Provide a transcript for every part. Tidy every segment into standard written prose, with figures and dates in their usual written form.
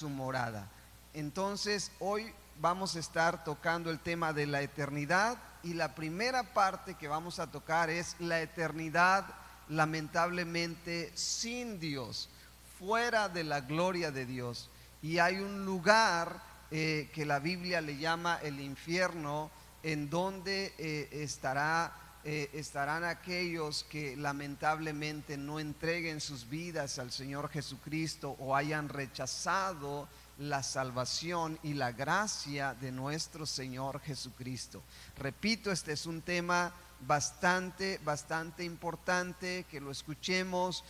su morada. Entonces hoy vamos a estar tocando el tema de la eternidad, y la primera parte que vamos a tocar es la eternidad lamentablemente sin Dios, fuera de la gloria de Dios. Y hay un lugar que la Biblia le llama el infierno, en donde estarán aquellos que lamentablemente no entreguen sus vidas al Señor Jesucristo o hayan rechazado la salvación y la gracia de nuestro Señor Jesucristo. Repito, este es un tema bastante importante que lo escuchemos.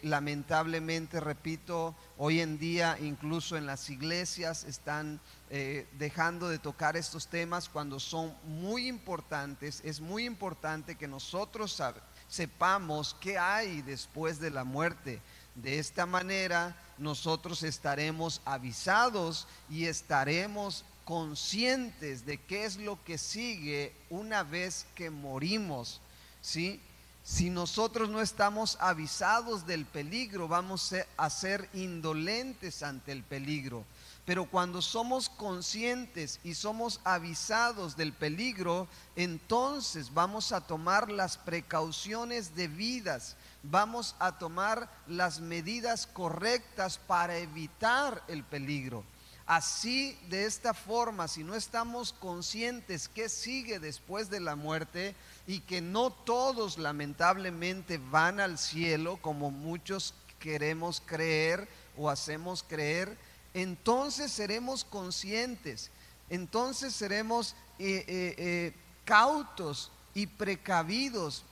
Lamentablemente, repito, hoy en día incluso en las iglesias están dejando de tocar estos temas cuando son muy importantes. Es muy importante que nosotros sepamos qué hay después de la muerte. De esta manera nosotros estaremos avisados y estaremos conscientes de qué es lo que sigue una vez que morimos, ¿sí? Si nosotros no estamos avisados del peligro, vamos a ser indolentes ante el peligro. Pero cuando somos conscientes y somos avisados del peligro, entonces vamos a tomar las precauciones debidas, vamos a tomar las medidas correctas para evitar el peligro. Así, de esta forma, si no estamos conscientes qué sigue después de la muerte, y que no todos lamentablemente van al cielo como muchos queremos creer o hacemos creer, entonces seremos conscientes, entonces seremos cautos y precavidos,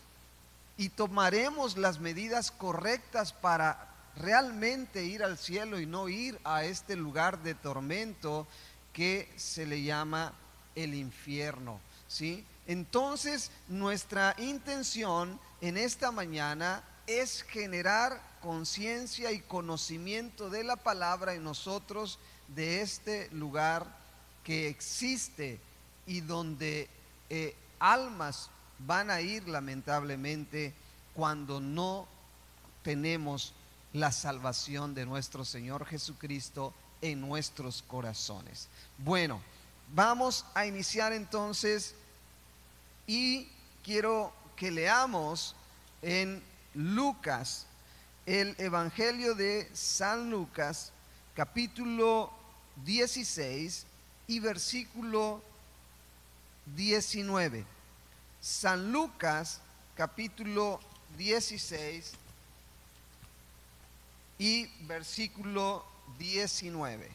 y tomaremos las medidas correctas para realmente ir al cielo y no ir a este lugar de tormento que se le llama el infierno, ¿sí? Entonces, nuestra intención en esta mañana es generar conciencia y conocimiento de la palabra en nosotros, de este lugar que existe y donde almas van a ir lamentablemente cuando no tenemos la salvación de nuestro Señor Jesucristo en nuestros corazones. Bueno, vamos a iniciar entonces, y quiero que leamos en Lucas, el Evangelio de San Lucas, capítulo 16 y versículo 19. San Lucas, capítulo 16 y versículo 19.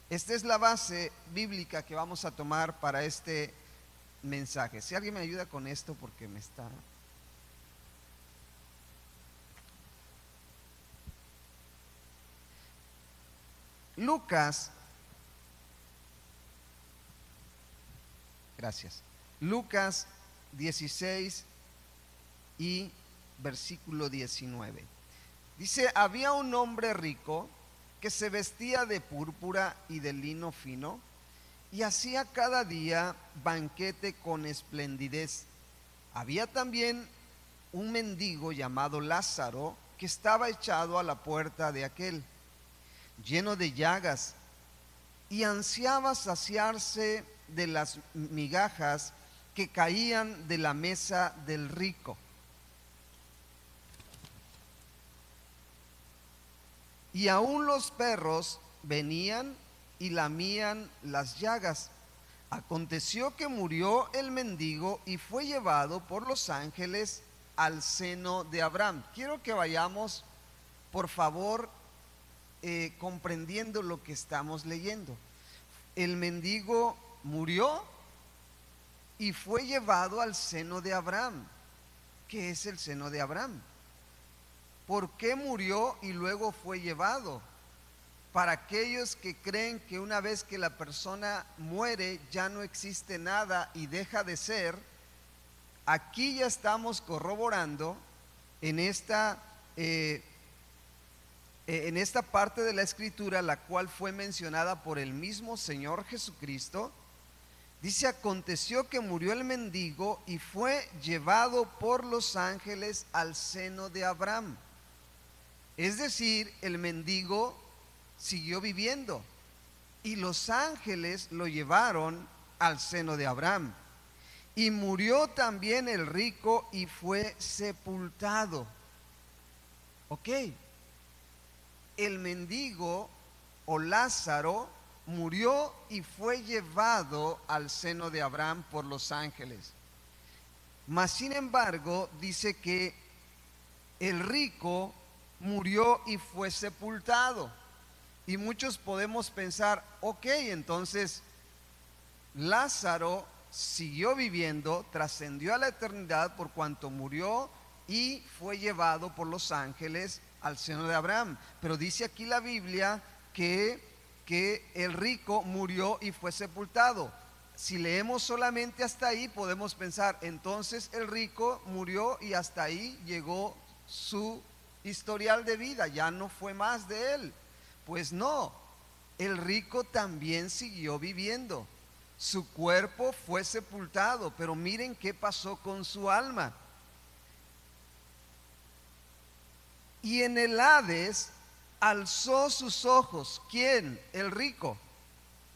Esta es la base bíblica que vamos a tomar para este mensaje. Si alguien me ayuda con esto, porque me está... Lucas, gracias. Lucas 16 y versículo 19. Dice: había un hombre rico que se vestía de púrpura y de lino fino, y hacía cada día banquete con esplendidez. Había también un mendigo llamado Lázaro, que estaba echado a la puerta de aquel, lleno de llagas, y ansiaba saciarse de las migajas que caían de la mesa del rico. Y aún los perros venían y lamían las llagas. Aconteció que murió el mendigo y fue llevado por los ángeles al seno de Abraham. Quiero que vayamos, por favor, comprendiendo lo que estamos leyendo. El mendigo murió y fue llevado al seno de Abraham. ¿Qué es el seno de Abraham? ¿Por qué murió y luego fue llevado? Para aquellos que creen que una vez que la persona muere ya no existe nada y deja de ser, aquí ya estamos corroborando en esta parte de la escritura, la cual fue mencionada por el mismo Señor Jesucristo. Dice: aconteció que murió el mendigo y fue llevado por los ángeles al seno de Abraham. Es decir, el mendigo siguió viviendo y los ángeles lo llevaron al seno de Abraham. Y murió también el rico y fue sepultado. Ok, el mendigo o Lázaro murió y fue llevado al seno de Abraham por los ángeles. Mas sin embargo dice que el rico murió y fue sepultado. Y muchos podemos pensar, ok, entonces Lázaro siguió viviendo, trascendió a la eternidad por cuanto murió y fue llevado por los ángeles al seno de Abraham. Pero dice aquí la Biblia que el rico murió y fue sepultado. Si leemos solamente hasta ahí, podemos pensar, entonces el rico murió y hasta ahí llegó su historial de vida, ya no fue más de él. Pues no, el rico también siguió viviendo. Su cuerpo fue sepultado, pero miren qué pasó con su alma. Y en el Hades alzó sus ojos. ¿Quién? El rico.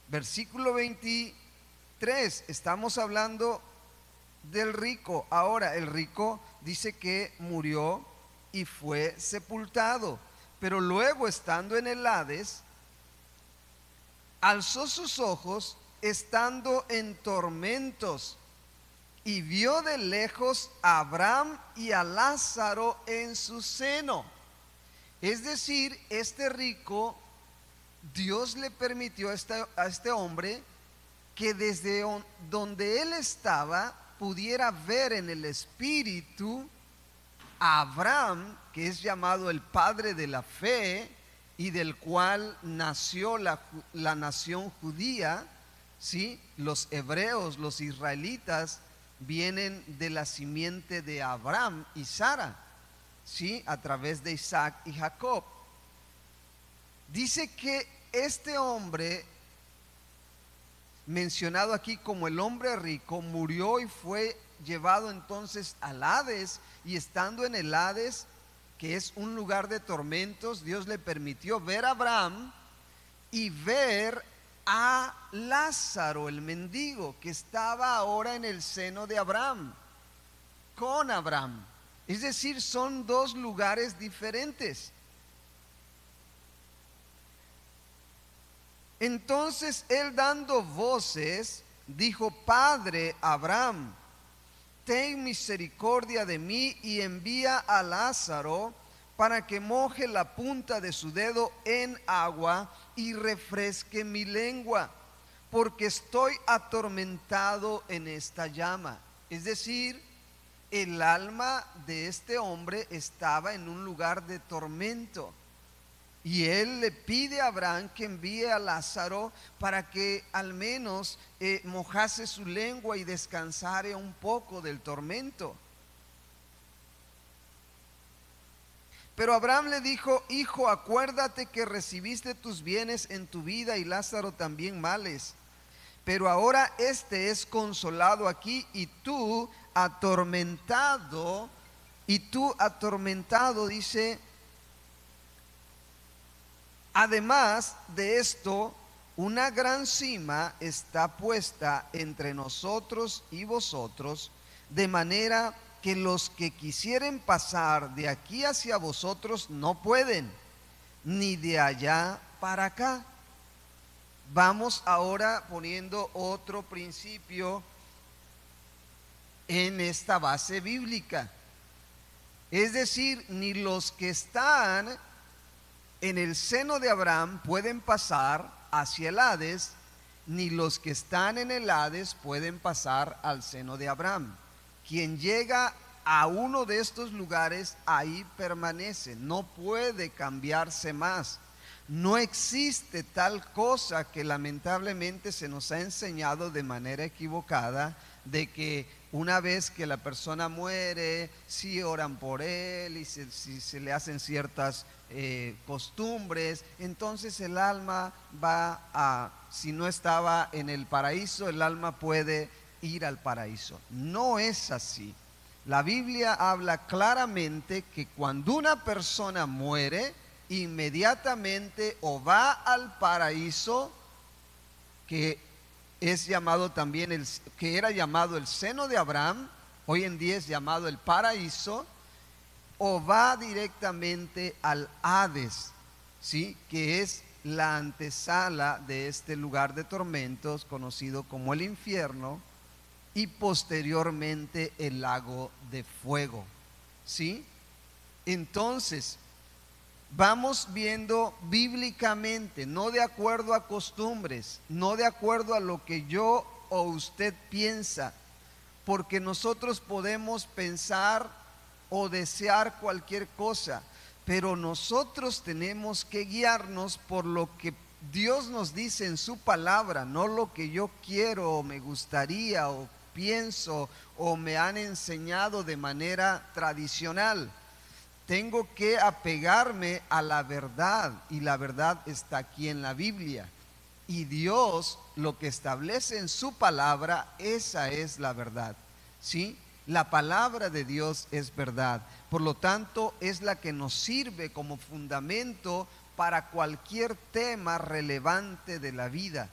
Versículo 23, estamos hablando del rico. Ahora el rico dice que murió y fue sepultado, pero luego estando en el Hades, alzó sus ojos estando en tormentos y vio de lejos a Abraham y a Lázaro en su seno. Es decir, este rico, Dios le permitió a este hombre que desde donde él estaba pudiera ver en el espíritu a Abraham, que es llamado el padre de la fe y del cual nació la nación judía. ¿Sí? Los hebreos, los israelitas vienen de la simiente de Abraham y Sara, ¿sí? A través de Isaac y Jacob. Dice que este hombre, mencionado aquí como el hombre rico, murió y fue llevado entonces al Hades, y estando en el Hades, que es un lugar de tormentos, Dios le permitió ver a Abraham y ver a Lázaro, el mendigo, que estaba ahora en el seno de Abraham, con Abraham. Es decir, son dos lugares diferentes. Entonces él, dando voces, dijo: Padre Abraham, ten misericordia de mí y envía a Lázaro para que moje la punta de su dedo en agua y refresque mi lengua, porque estoy atormentado en esta llama. Es decir, el alma de este hombre estaba en un lugar de tormento, y él le pide a Abraham que envíe a Lázaro para que al menos mojase su lengua y descansare un poco del tormento. Pero Abraham le dijo: Hijo, acuérdate que recibiste tus bienes en tu vida y Lázaro también males. Pero ahora este es consolado aquí y tú atormentado, dice. Además de esto, una gran cima está puesta entre nosotros y vosotros, de manera que los que quisieren pasar de aquí hacia vosotros no pueden, ni de allá para acá. Vamos ahora poniendo otro principio en esta base bíblica. Es decir, ni los que están en el seno de Abraham pueden pasar hacia el Hades, ni los que están en el Hades pueden pasar al seno de Abraham. Quien llega a uno de estos lugares, ahí permanece, no puede cambiarse más. No existe tal cosa, que lamentablemente se nos ha enseñado de manera equivocada, de que una vez que la persona muere, si oran por él y si se le hacen ciertas costumbres, entonces el alma si no estaba en el paraíso, el alma puede ir al paraíso. No es así. La Biblia habla claramente que cuando una persona muere, inmediatamente o va al paraíso, que es llamado también que era llamado el seno de Abraham, hoy en día es llamado el paraíso, o va directamente al Hades, ¿sí? Que es la antesala de este lugar de tormentos conocido como el infierno, y posteriormente el lago de fuego, ¿sí? Entonces, vamos viendo bíblicamente, no de acuerdo a costumbres, no de acuerdo a lo que yo o usted piensa, porque nosotros podemos pensar o desear cualquier cosa, pero nosotros tenemos que guiarnos por lo que Dios nos dice en su palabra, no lo que yo quiero o me gustaría o pienso o me han enseñado de manera tradicional. Tengo que apegarme a la verdad, y la verdad está aquí en la Biblia. Y Dios lo que establece en su palabra, esa es la verdad, ¿sí? La palabra de Dios es verdad. Por lo tanto, es la que nos sirve como fundamento para cualquier tema relevante de la vida.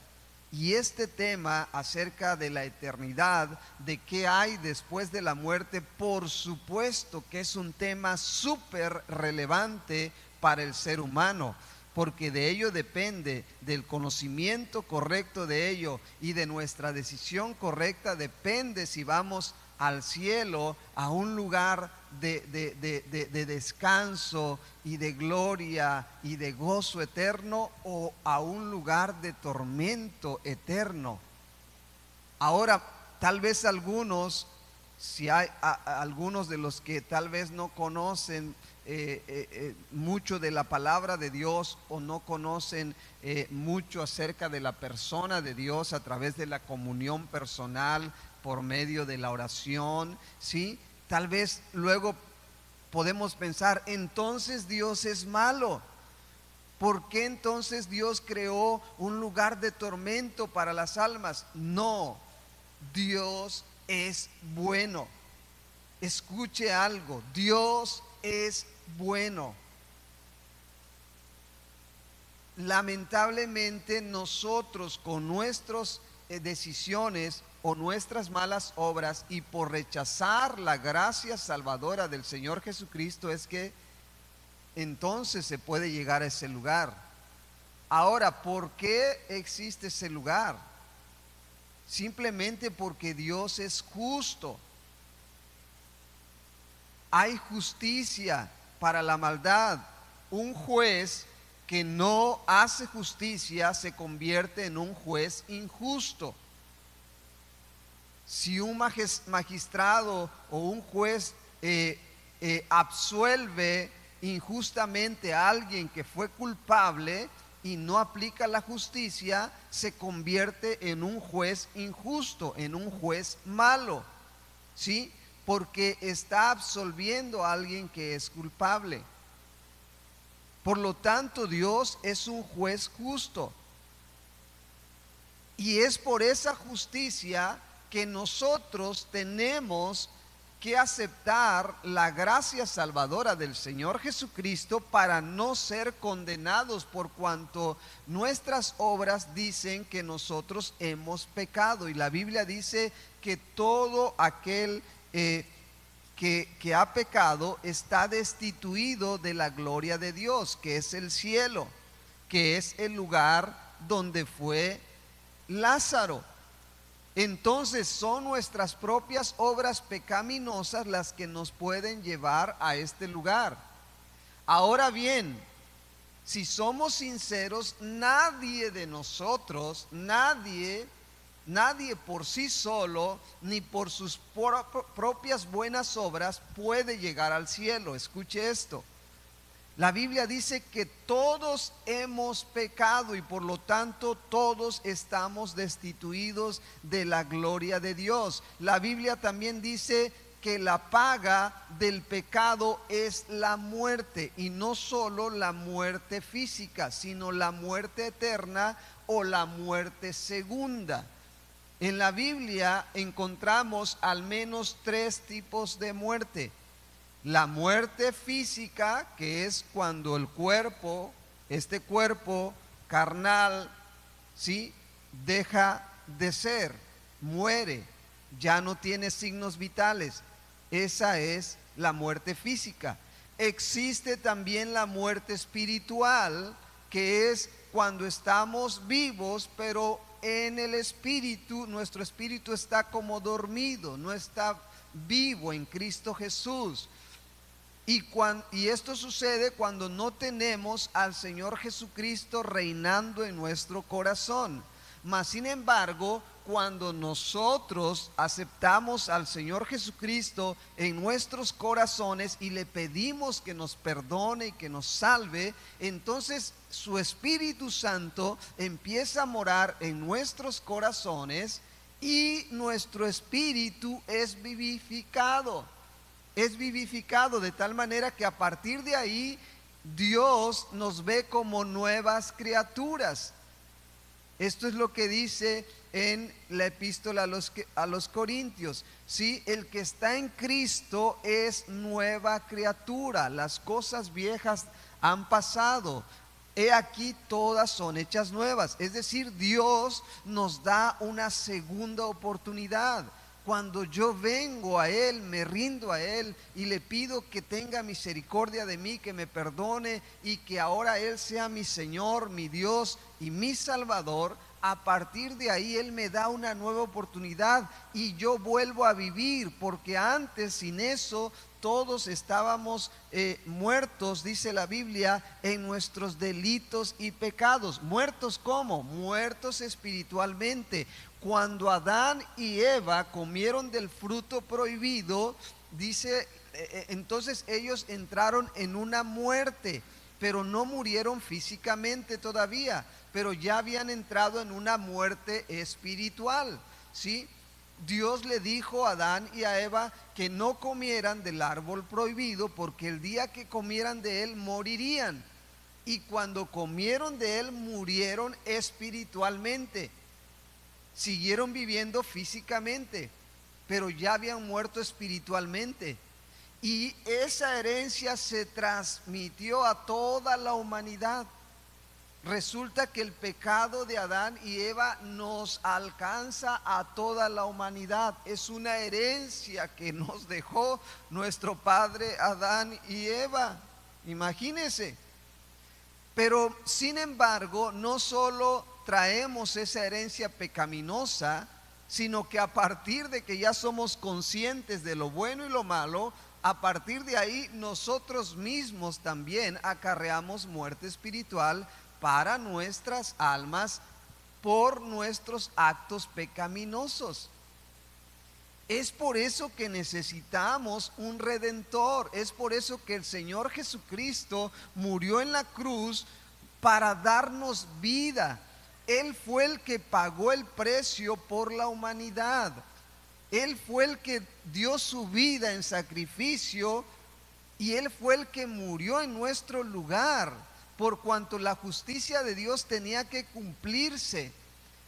Y este tema acerca de la eternidad, de qué hay después de la muerte, por supuesto que es un tema súper relevante para el ser humano, porque de ello depende, del conocimiento correcto de ello y de nuestra decisión correcta, depende si vamos al cielo, a un lugar de descanso y de gloria y de gozo eterno, o a un lugar de tormento eterno. Ahora, tal vez algunos, si hay algunos de los que tal vez no conocen mucho de la palabra de Dios, o no conocen mucho acerca de la persona de Dios a través de la comunión personal por medio de la oración, ¿sí? Tal vez luego podemos pensar, entonces Dios es malo. ¿Por qué entonces Dios creó un lugar de tormento para las almas? No, Dios es bueno. Escuche algo, Dios es bueno. Lamentablemente nosotros, con nuestras decisiones o nuestras malas obras, y por rechazar la gracia salvadora del Señor Jesucristo, es que entonces se puede llegar a ese lugar. Ahora, ¿por qué existe ese lugar? Simplemente porque Dios es justo. Hay justicia para la maldad. Un juez que no hace justicia se convierte en un juez injusto. Si un magistrado o un juez absuelve injustamente a alguien que fue culpable y no aplica la justicia, se convierte en un juez injusto, en un juez malo, ¿sí? Porque está absolviendo a alguien que es culpable. Por lo tanto, Dios es un juez justo. Y es por esa justicia que nosotros tenemos que aceptar la gracia salvadora del Señor Jesucristo para no ser condenados, por cuanto nuestras obras dicen que nosotros hemos pecado. Y la Biblia dice que todo aquel que ha pecado está destituido de la gloria de Dios, que es el cielo, que es el lugar donde fue Lázaro. Entonces son nuestras propias obras pecaminosas las que nos pueden llevar a este lugar. Ahora bien, si somos sinceros, nadie de nosotros, nadie por sí solo, ni por sus propias buenas obras puede llegar al cielo. Escuche esto. La Biblia dice que todos hemos pecado y por lo tanto todos estamos destituidos de la gloria de Dios. La Biblia también dice que la paga del pecado es la muerte, y no solo la muerte física, sino la muerte eterna o la muerte segunda. En la Biblia encontramos al menos 3 tipos de muerte. La muerte física, que es cuando el cuerpo, este cuerpo carnal, ¿sí?, deja de ser, muere, ya no tiene signos vitales. Esa es la muerte física. Existe también la muerte espiritual, que es cuando estamos vivos, pero en el espíritu, nuestro espíritu está como dormido, no está vivo en Cristo Jesús. Y esto sucede cuando no tenemos al Señor Jesucristo reinando en nuestro corazón. Mas sin embargo, cuando nosotros aceptamos al Señor Jesucristo en nuestros corazones y le pedimos que nos perdone y que nos salve, entonces su Espíritu Santo empieza a morar en nuestros corazones y nuestro espíritu es vivificado. Es vivificado de tal manera que a partir de ahí Dios nos ve como nuevas criaturas. Esto es lo que dice en la epístola a los Corintios. ¿Sí? El que está en Cristo es nueva criatura. Las cosas viejas han pasado. He aquí todas son hechas nuevas. Es decir, Dios nos da una segunda oportunidad. Cuando yo vengo a Él, me rindo a Él y le pido que tenga misericordia de mí, que me perdone y que ahora Él sea mi Señor, mi Dios y mi Salvador, a partir de ahí Él me da una nueva oportunidad y yo vuelvo a vivir, porque antes sin eso todos estábamos muertos, dice la Biblia, en nuestros delitos y pecados. ¿Muertos cómo? Muertos espiritualmente. Cuando Adán y Eva comieron del fruto prohibido, dice, entonces ellos entraron en una muerte, pero no murieron físicamente todavía, pero ya habían entrado en una muerte espiritual, ¿sí? Dios le dijo a Adán y a Eva que no comieran del árbol prohibido, porque el día que comieran de él morirían. Y cuando comieron de él murieron espiritualmente. Siguieron viviendo físicamente, pero ya habían muerto espiritualmente. Y esa herencia se transmitió a toda la humanidad. Resulta que el pecado de Adán y Eva nos alcanza a toda la humanidad. Es una herencia que nos dejó nuestro padre Adán y Eva. Imagínense. Pero sin embargo, no solo traemos esa herencia pecaminosa, sino que a partir de que ya somos conscientes de lo bueno y lo malo, a partir de ahí nosotros mismos también acarreamos muerte espiritual para nuestras almas por nuestros actos pecaminosos. Es por eso que necesitamos un redentor. Es por eso que el Señor Jesucristo murió en la cruz para darnos vida. Él fue el que pagó el precio por la humanidad. Él fue el que dio su vida en sacrificio y Él fue el que murió en nuestro lugar, por cuanto la justicia de Dios tenía que cumplirse.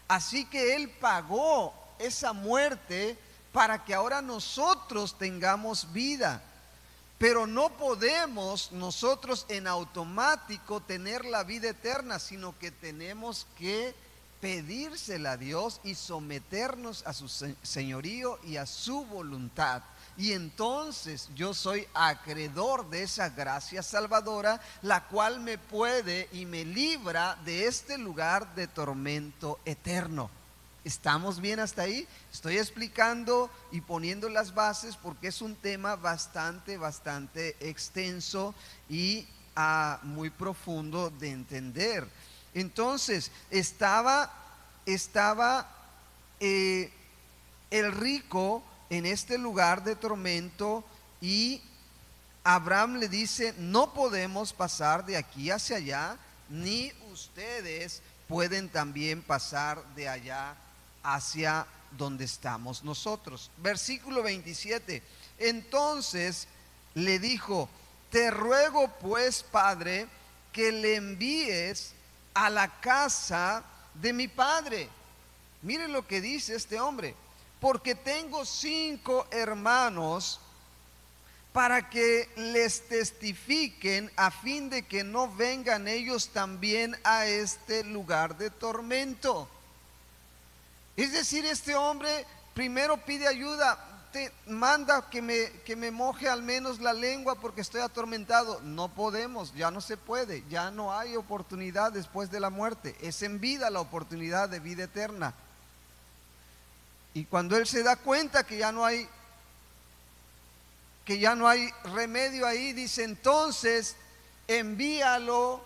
Así que Él pagó esa muerte para que ahora nosotros tengamos vida. Pero no podemos nosotros en automático tener la vida eterna, sino que tenemos que pedírsela a Dios y someternos a su señorío y a su voluntad. Y entonces yo soy acreedor de esa gracia salvadora, la cual me puede y me libra de este lugar de tormento eterno. ¿Estamos bien hasta ahí? Estoy explicando y poniendo las bases porque es un tema bastante extenso y muy profundo de entender. Entonces, estaba el rico en este lugar de tormento y Abraham le dice: no podemos pasar de aquí hacia allá, ni ustedes pueden también pasar de allá hacia donde estamos nosotros. Versículo 27. Entonces le dijo: te ruego pues, Padre, que le envíes a la casa de mi padre. Miren lo que dice este hombre: porque tengo 5 hermanos, para que les testifiquen, a fin de que no vengan ellos también a este lugar de tormento. Es decir, este hombre primero pide ayuda, te manda que me moje al menos la lengua porque estoy atormentado. No podemos, ya no se puede, ya no hay oportunidad después de la muerte. Es en vida la oportunidad de vida eterna. Y cuando él se da cuenta que ya no hay remedio ahí, dice: entonces envíalo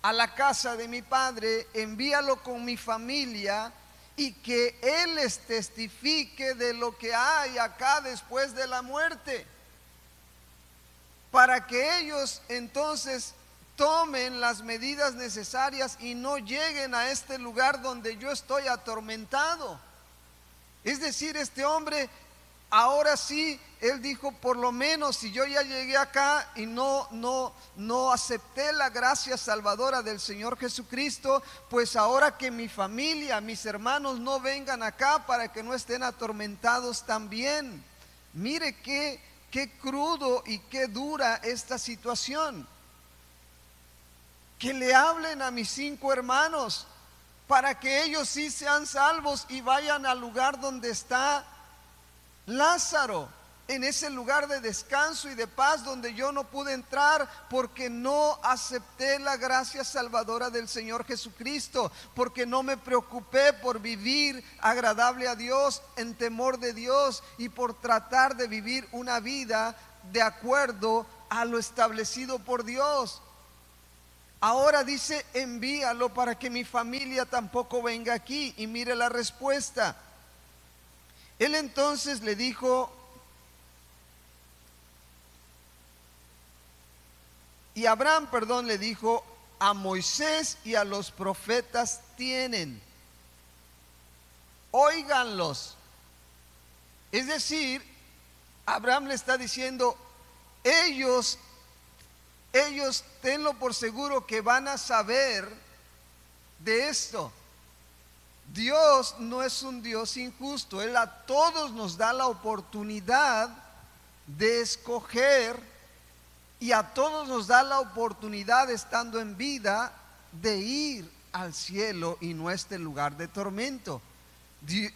a la casa de mi padre, envíalo con mi familia, y que él les testifique de lo que hay acá después de la muerte, para que ellos entonces tomen las medidas necesarias y no lleguen a este lugar donde yo estoy atormentado. Es decir, este hombre ahora sí, él dijo: por lo menos si yo ya llegué acá y no acepté la gracia salvadora del Señor Jesucristo, pues ahora que mi familia, mis hermanos no vengan acá para que no estén atormentados también. Mire qué crudo y qué dura esta situación. Que le hablen a mis 5 hermanos para que ellos sí sean salvos y vayan al lugar donde está Lázaro, en ese lugar de descanso y de paz donde yo no pude entrar porque no acepté la gracia salvadora del Señor Jesucristo, porque no me preocupé por vivir agradable a Dios, en temor de Dios, y por tratar de vivir una vida de acuerdo a lo establecido por Dios. Ahora dice: envíalo para que mi familia tampoco venga aquí. Y mire la respuesta. Él entonces le dijo: y Abraham, le dijo: a Moisés y a los profetas tienen, óiganlos. Es decir, Abraham le está diciendo: ellos tenlo por seguro que van a saber de esto. Dios no es un Dios injusto. Él a todos nos da la oportunidad de escoger, y a todos nos da la oportunidad, estando en vida, de ir al cielo y no a este lugar de tormento.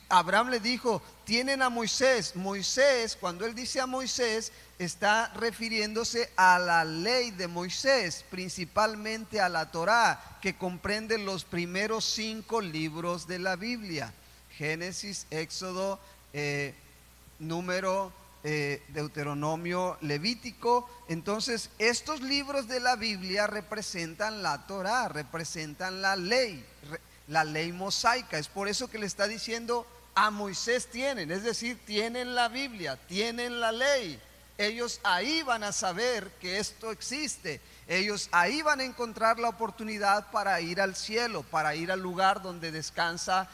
Abraham le dijo: tienen a Moisés. Moisés, cuando él dice a Moisés, está refiriéndose a la ley de Moisés, principalmente a la Torá, que comprende los primeros 5 libros de la Biblia: Génesis, Éxodo, Número, Deuteronomio, Levítico. Entonces estos libros de la Biblia representan la Torá, representan la ley mosaica. Es por eso que le está diciendo: a Moisés tienen, es decir, tienen la Biblia, tienen la ley. Ellos ahí van a saber que esto existe. Ellos ahí van a encontrar la oportunidad para ir al cielo, para ir al lugar donde descansa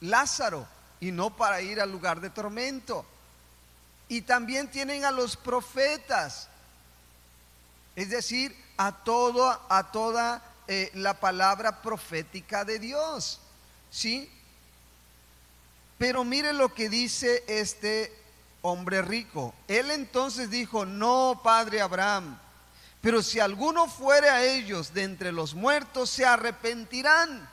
Lázaro, y no para ir al lugar de tormento. Y también tienen a los profetas, es decir, a toda la palabra profética de Dios, ¿sí? Pero mire lo que dice este hombre rico. Él entonces dijo: no, padre Abraham, pero si alguno fuere a ellos de entre los muertos, se arrepentirán.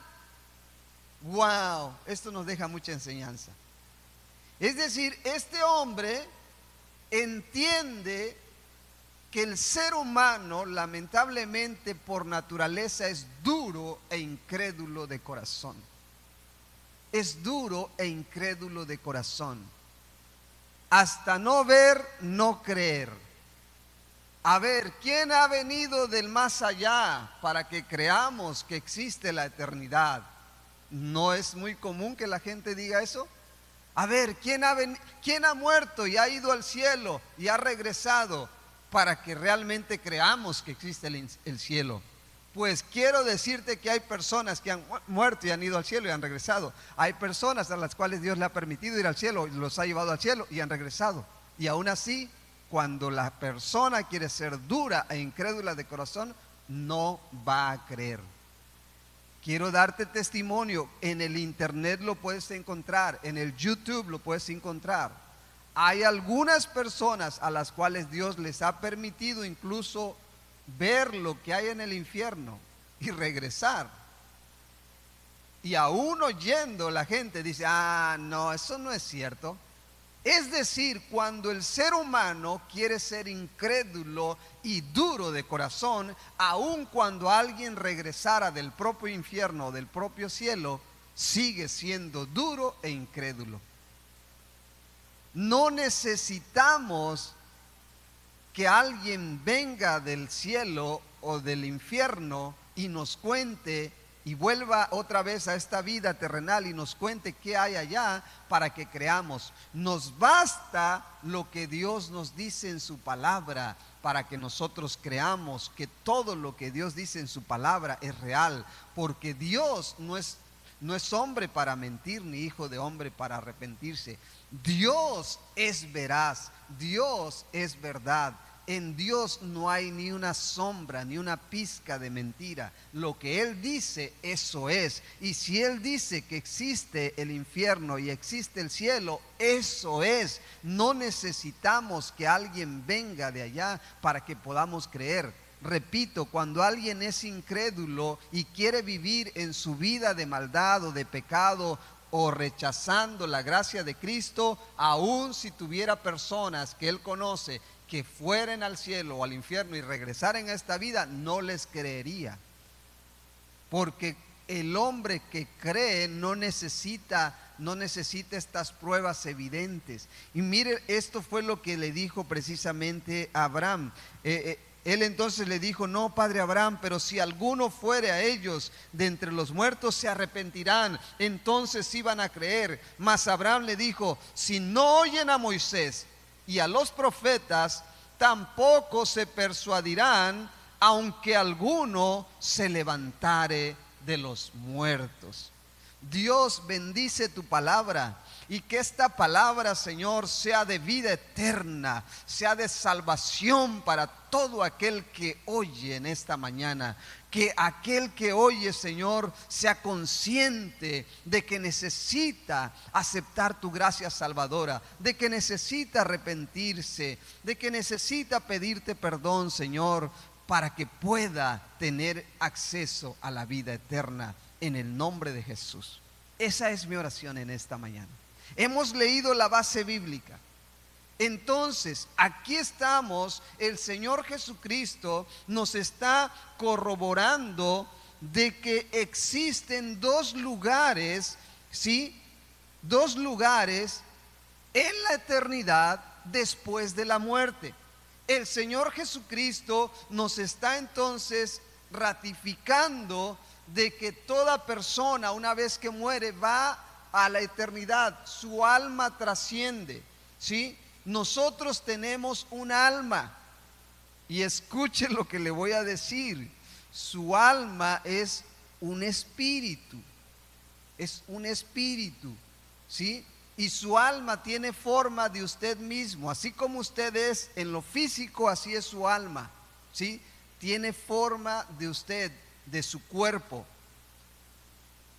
Wow, esto nos deja mucha enseñanza. Es decir, este hombre entiende que el ser humano, lamentablemente por naturaleza, es duro e incrédulo de corazón. Es duro e incrédulo de corazón. Hasta no ver, no creer. A ver, ¿quién ha venido del más allá para que creamos que existe la eternidad? ¿No es muy común que la gente diga eso? A ver, ¿quién ha muerto y ha ido al cielo y ha regresado para que realmente creamos que existe el cielo? Pues quiero decirte que hay personas que han muerto y han ido al cielo y han regresado. Hay personas a las cuales Dios le ha permitido ir al cielo y los ha llevado al cielo y han regresado. Y aún así, cuando la persona quiere ser dura e incrédula de corazón, no va a creer. Quiero darte testimonio. En el internet lo puedes encontrar, en el YouTube lo puedes encontrar. Hay algunas personas a las cuales Dios les ha permitido incluso ver lo que hay en el infierno y regresar. Y aún oyendo, la gente dice: ah, no, eso no es cierto. Es decir, cuando el ser humano quiere ser incrédulo y duro de corazón, aun cuando alguien regresara del propio infierno o del propio cielo, sigue siendo duro e incrédulo. No necesitamos que alguien venga del cielo o del infierno y nos cuente y vuelva otra vez a esta vida terrenal y nos cuente qué hay allá para que creamos. Nos basta lo que Dios nos dice en su palabra para que nosotros creamos que todo lo que Dios dice en su palabra es real, porque Dios no es hombre para mentir, ni hijo de hombre para arrepentirse. Dios es veraz, Dios es verdad. En Dios no hay ni una sombra, ni una pizca de mentira. Lo que Él dice, eso es. Y si Él dice que existe el infierno y existe el cielo, eso es. No necesitamos que alguien venga de allá para que podamos creer. Repito, cuando alguien es incrédulo y quiere vivir en su vida de maldad o de pecado, o rechazando la gracia de Cristo, aun si tuviera personas que él conoce que fueren al cielo o al infierno y regresaran a esta vida, no les creería. Porque el hombre que cree no necesita estas pruebas evidentes. Y mire, esto fue lo que le dijo precisamente a Abraham. Él entonces le dijo: no, padre Abraham, pero si alguno fuere a ellos de entre los muertos, se arrepentirán, entonces iban a creer. Mas Abraham le dijo: si no oyen a Moisés y a los profetas, tampoco se persuadirán, aunque alguno se levantare de los muertos. Dios bendice tu palabra, y que esta palabra, Señor, sea de vida eterna, sea de salvación para todo aquel que oye en esta mañana. Que aquel que oye, Señor, sea consciente de que necesita aceptar tu gracia salvadora, de que necesita arrepentirse, de que necesita pedirte perdón, Señor, para que pueda tener acceso a la vida eterna en el nombre de Jesús. Esa es mi oración en esta mañana. Hemos leído la base bíblica. Entonces, aquí estamos, el Señor Jesucristo nos está corroborando de que existen dos lugares, ¿sí? Dos lugares en la eternidad después de la muerte. El Señor Jesucristo nos está entonces ratificando de que toda persona, una vez que muere, va a la eternidad. Su alma trasciende, ¿sí? Nosotros tenemos un alma, y escuche lo que le voy a decir. Su alma es un espíritu, ¿sí? Y su alma tiene forma de usted mismo. Así como usted es en lo físico, así es su alma, ¿sí? Tiene forma de usted, de su cuerpo.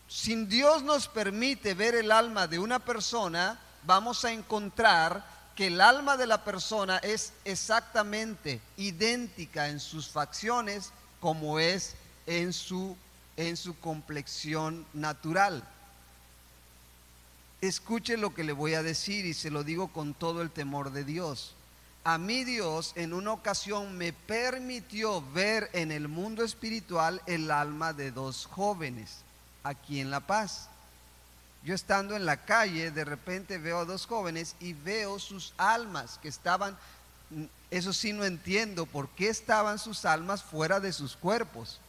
Si Dios nos permite ver el alma de una persona, vamos a encontrar que el alma de la persona es exactamente idéntica en sus facciones como es en su complexión natural. Escuche lo que le voy a decir, y se lo digo con todo el temor de Dios. A mí Dios en una ocasión me permitió ver en el mundo espiritual el alma de dos jóvenes aquí en La Paz. Yo estando en la calle, de repente veo a dos jóvenes y veo sus almas que estaban, eso sí no entiendo por qué estaban sus almas fuera de sus cuerpos.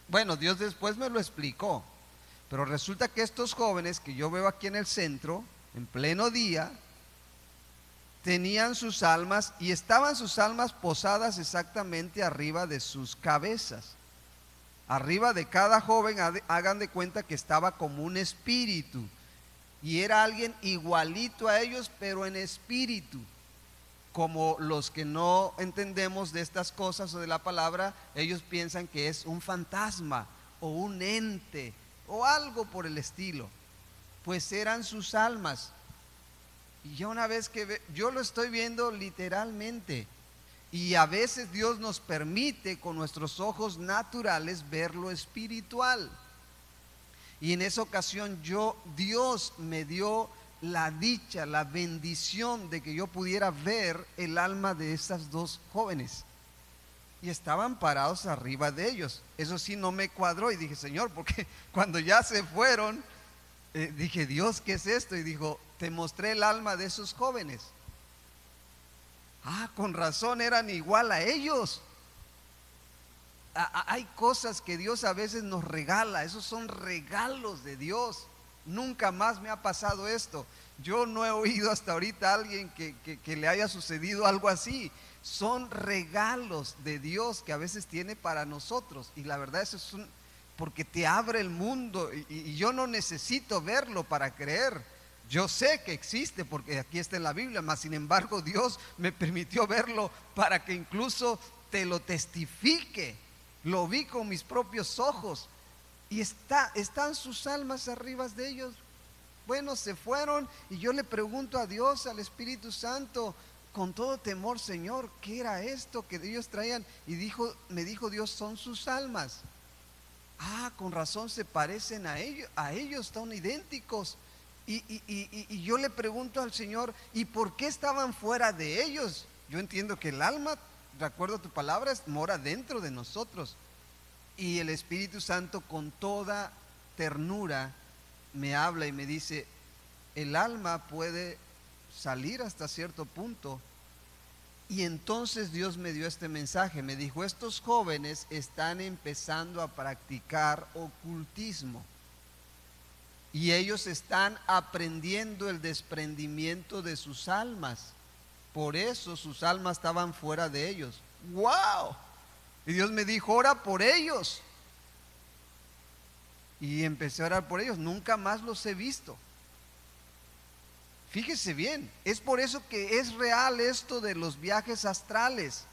Bueno, Dios después me lo explicó, pero resulta que estos jóvenes que yo veo aquí en el centro, en pleno día, tenían sus almas y estaban sus almas posadas exactamente arriba de sus cabezas. Arriba de cada joven, hagan de cuenta que estaba como un espíritu, y era alguien igualito a ellos, pero en espíritu. Como los que no entendemos de estas cosas o de la palabra, ellos piensan que es un fantasma o un ente o algo por el estilo. Pues eran sus almas. Y ya una vez que yo lo estoy viendo literalmente. Y a veces Dios nos permite con nuestros ojos naturales ver lo espiritual. Y en esa ocasión Dios me dio la dicha, la bendición de que yo pudiera ver el alma de estas dos jóvenes. Y estaban parados arriba de ellos. Eso sí no me cuadró y dije, Señor, porque cuando ya se fueron, dije, Dios, ¿qué es esto? Y dijo, te mostré el alma de esos jóvenes. Ah, con razón, eran igual a ellos. Hay cosas que Dios a veces nos regala, esos son regalos de Dios. Nunca más me ha pasado esto. Yo no he oído hasta ahorita a alguien que le haya sucedido algo así. Son regalos de Dios que a veces tiene para nosotros. Y la verdad eso es porque te abre el mundo y yo no necesito verlo para creer. Yo sé que existe porque aquí está en la Biblia, mas sin embargo Dios me permitió verlo para que incluso te lo testifique. Lo vi con mis propios ojos y están sus almas arriba de ellos. Bueno, se fueron y yo le pregunto a Dios, al Espíritu Santo, con todo temor, Señor, ¿qué era esto que ellos traían? Y me dijo Dios, son sus almas. Ah, con razón se parecen a ellos están idénticos. Y yo le pregunto al Señor, ¿y por qué estaban fuera de ellos? Yo entiendo que el alma, de acuerdo a tu palabra, mora dentro de nosotros. Y el Espíritu Santo con toda ternura me habla y me dice, el alma puede salir hasta cierto punto. Y entonces Dios me dio este mensaje, me dijo, estos jóvenes están empezando a practicar ocultismo. Y ellos están aprendiendo el desprendimiento de sus almas. Por eso sus almas estaban fuera de ellos. ¡Wow! Y Dios me dijo, ora por ellos. Y empecé a orar por ellos. Nunca más los he visto. Fíjese bien, es por eso que es real esto de los viajes astrales.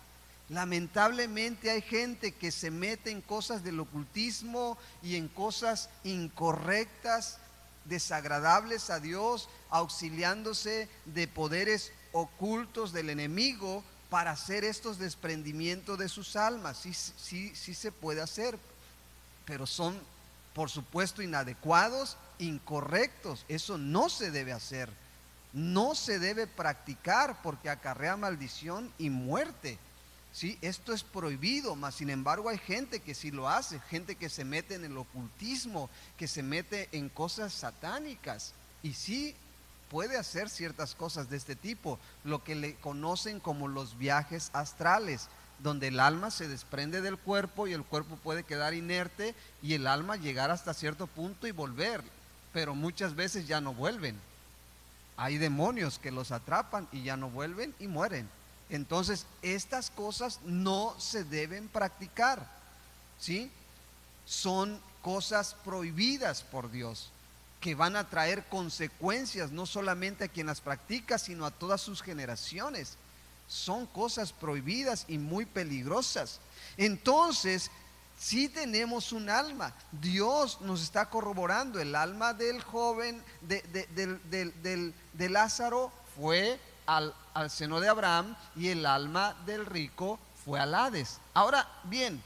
Lamentablemente hay gente que se mete en cosas del ocultismo y en cosas incorrectas, desagradables a Dios, auxiliándose de poderes ocultos del enemigo para hacer estos desprendimientos de sus almas. Sí se puede hacer, pero son por supuesto inadecuados, incorrectos. Eso no se debe hacer, no se debe practicar porque acarrea maldición y muerte. ¿Sí? Esto es prohibido, mas sin embargo hay gente que sí lo hace, gente que se mete en el ocultismo, que se mete en cosas satánicas y sí puede hacer ciertas cosas de este tipo, lo que le conocen como los viajes astrales, donde el alma se desprende del cuerpo y el cuerpo puede quedar inerte y el alma llegar hasta cierto punto y volver, pero muchas veces ya no vuelven. Hay demonios que los atrapan y ya no vuelven y mueren. Entonces estas cosas no se deben practicar, ¿sí? Son cosas prohibidas por Dios, que van a traer consecuencias no solamente a quien las practica, sino a todas sus generaciones. Son cosas prohibidas y muy peligrosas. Entonces, si tenemos un alma, Dios nos está corroborando. El alma del joven, de Lázaro fue al seno de Abraham y el alma del rico fue al Hades. Ahora bien,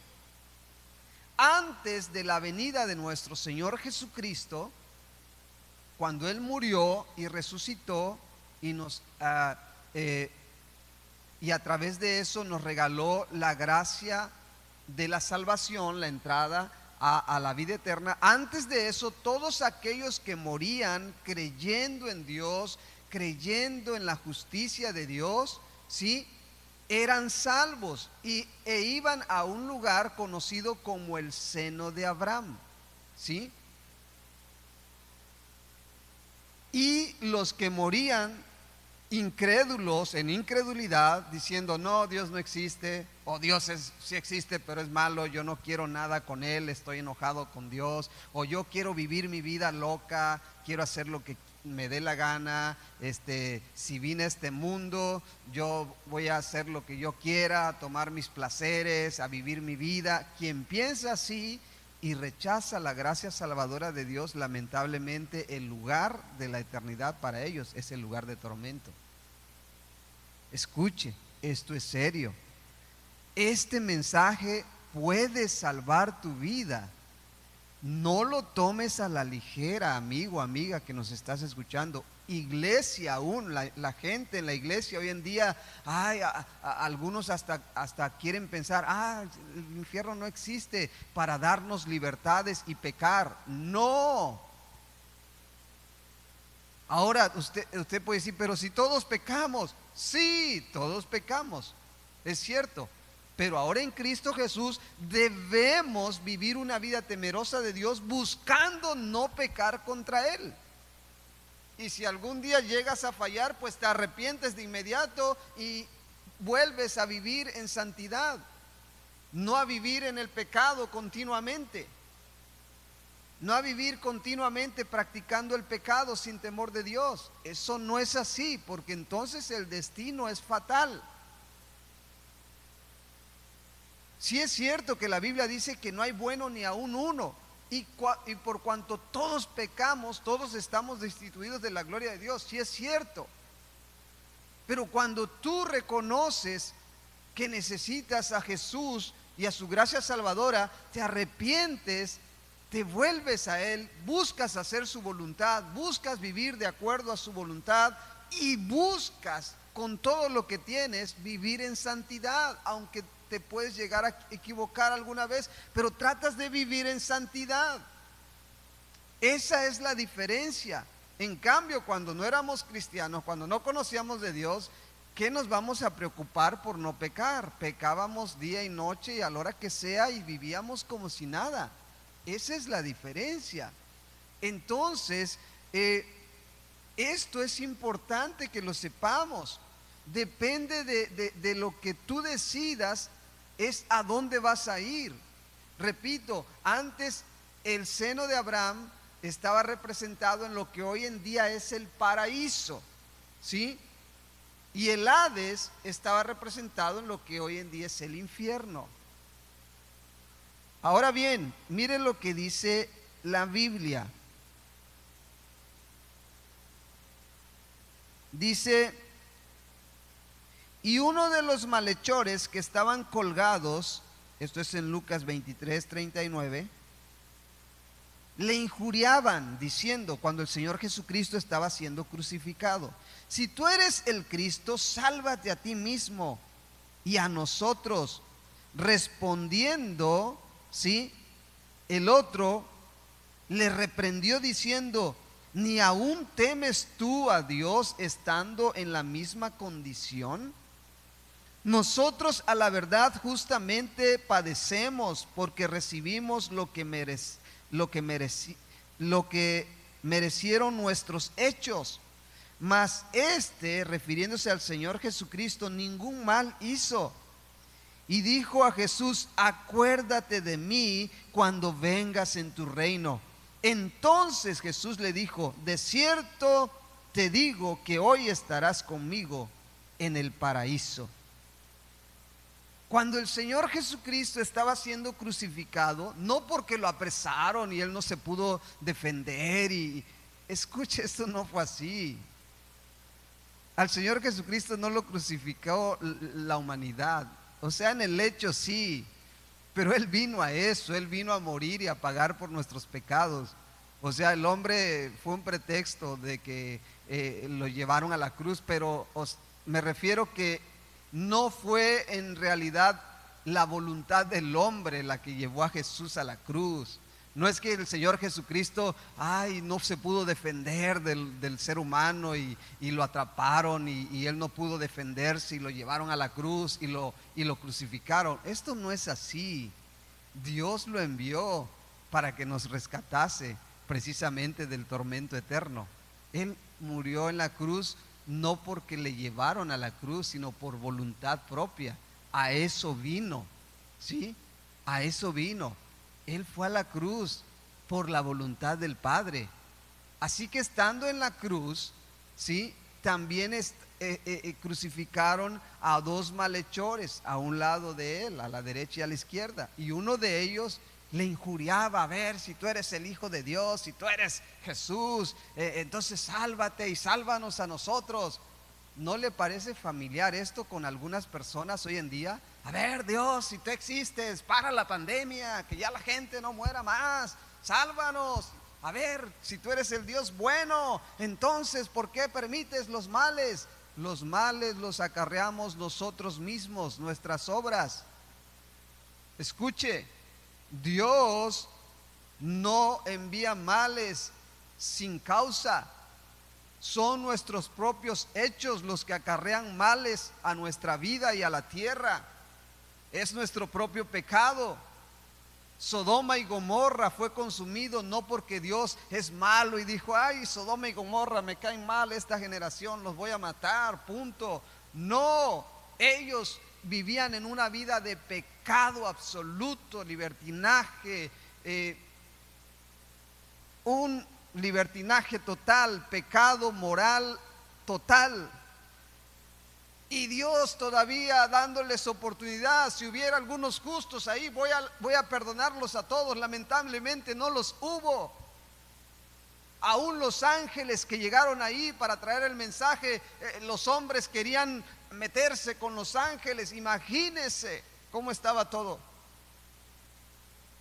antes de la venida de nuestro Señor Jesucristo, cuando Él murió y resucitó y y a través de eso nos regaló la gracia de la salvación, la entrada a la vida eterna. Antes de eso, todos aquellos que morían creyendo en Dios, creyendo en la justicia de Dios, ¿sí?, eran salvos e iban a un lugar conocido como el seno de Abraham, ¿sí? Y los que morían incrédulos, en incredulidad, diciendo no, Dios no existe, o Dios sí existe pero es malo, yo no quiero nada con Él, estoy enojado con Dios, o yo quiero vivir mi vida loca, quiero hacer lo que me dé la gana, si vine a este mundo, yo voy a hacer lo que yo quiera, a tomar mis placeres, a vivir mi vida. Quien piensa así y rechaza la gracia salvadora de Dios, lamentablemente el lugar de la eternidad para ellos es el lugar de tormento. Escuche, esto es serio. Este mensaje puede salvar tu vida. No lo tomes a la ligera, amigo, amiga que nos estás escuchando. Iglesia aún, la gente en la iglesia hoy en día, algunos hasta quieren pensar, el infierno no existe para darnos libertades y pecar. No. Ahora usted puede decir, pero si todos pecamos. Sí, todos pecamos, es cierto. Pero ahora en Cristo Jesús debemos vivir una vida temerosa de Dios, buscando no pecar contra Él. Y si algún día llegas a fallar, pues te arrepientes de inmediato y vuelves a vivir en santidad, no a vivir en el pecado continuamente, no a vivir continuamente practicando el pecado sin temor de Dios. Eso no es así, porque entonces el destino es fatal. Sí es cierto que la Biblia dice que no hay bueno ni aún uno, y por cuanto todos pecamos, todos estamos destituidos de la gloria de Dios. Sí es cierto. Pero cuando tú reconoces que necesitas a Jesús y a su gracia salvadora, te arrepientes, te vuelves a Él, buscas hacer su voluntad, buscas vivir de acuerdo a su voluntad y buscas con todo lo que tienes vivir en santidad, aunque te puedes llegar a equivocar alguna vez, pero tratas de vivir en santidad. Esa es la diferencia. En cambio, cuando no éramos cristianos, cuando no conocíamos de Dios, ¿qué nos vamos a preocupar por no pecar? Pecábamos día y noche y a la hora que sea y vivíamos como si nada. Esa es la diferencia. Entonces, esto es importante que lo sepamos. Depende de lo que tú decidas, es a dónde vas a ir. Repito, antes el seno de Abraham estaba representado en lo que hoy en día es el paraíso, ¿sí? Y el Hades estaba representado en lo que hoy en día es el infierno. Ahora bien, miren lo que dice la Biblia. Dice: y uno de los malhechores que estaban colgados, esto es en Lucas 23:39, le injuriaban diciendo, cuando el Señor Jesucristo estaba siendo crucificado: si tú eres el Cristo, sálvate a ti mismo y a nosotros. Respondiendo, ¿sí?, el otro le reprendió diciendo: ¿ni aún temes tú a Dios estando en la misma condición? Nosotros a la verdad justamente padecemos, porque recibimos lo que merecieron nuestros hechos. Mas refiriéndose al Señor Jesucristo, ningún mal hizo. Y dijo a Jesús: acuérdate de mí cuando vengas en tu reino. Entonces Jesús le dijo: de cierto te digo que hoy estarás conmigo en el paraíso. Cuando el Señor Jesucristo estaba siendo crucificado, no porque lo apresaron y Él no se pudo defender, escuche, esto no fue así. Al Señor Jesucristo no lo crucificó la humanidad. O sea, en el hecho sí, pero Él vino a eso, Él vino a morir y a pagar por nuestros pecados. O sea, el hombre fue un pretexto de que lo llevaron a la cruz, pero me refiero que no fue en realidad la voluntad del hombre la que llevó a Jesús a la cruz. No es que el Señor Jesucristo no se pudo defender del ser humano y lo atraparon y Él no pudo defenderse y lo llevaron a la cruz y lo crucificaron. Esto no es así. Dios lo envió para que nos rescatase precisamente del tormento eterno. Él murió en la cruz no porque le llevaron a la cruz, sino por voluntad propia. A eso vino, ¿sí? A eso vino. Él fue a la cruz por la voluntad del Padre. Así que estando en la cruz, ¿sí?, también crucificaron a dos malhechores a un lado de Él, a la derecha y a la izquierda. Y uno de ellos le injuriaba: a ver, si tú eres el Hijo de Dios, si tú eres Jesús, entonces sálvate y sálvanos a nosotros. ¿No le parece familiar esto con algunas personas hoy en día? A ver, Dios, si tú existes, para la pandemia, que ya la gente no muera más, sálvanos. A ver, si tú eres el Dios bueno, entonces ¿por qué permites los males? Los males los acarreamos nosotros mismos, nuestras obras. Escuche, Dios no envía males sin causa. Son nuestros propios hechos los que acarrean males a nuestra vida y a la tierra. Es nuestro propio pecado. Sodoma y Gomorra fue consumido no porque Dios es malo y dijo: ay, Sodoma y Gomorra me caen mal, esta generación los voy a matar, punto. No, ellos vivían en una vida de pecado absoluto, libertinaje, un libertinaje total, pecado moral total. Y Dios todavía dándoles oportunidad: si hubiera algunos justos ahí, voy a perdonarlos a todos. Lamentablemente no los hubo. Aún los ángeles que llegaron ahí para traer el mensaje, los hombres querían meterse con los ángeles. Imagínense cómo estaba todo.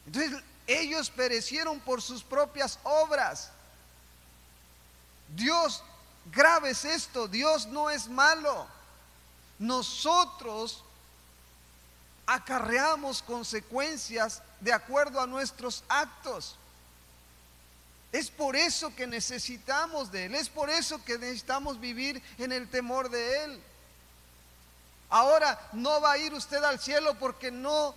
Entonces ellos perecieron por sus propias obras. Dios, grave es esto, Dios no es malo. Nosotros acarreamos consecuencias de acuerdo a nuestros actos. Es por eso que necesitamos de Él, es por eso que necesitamos vivir en el temor de Él. Ahora, no va a ir usted al cielo porque no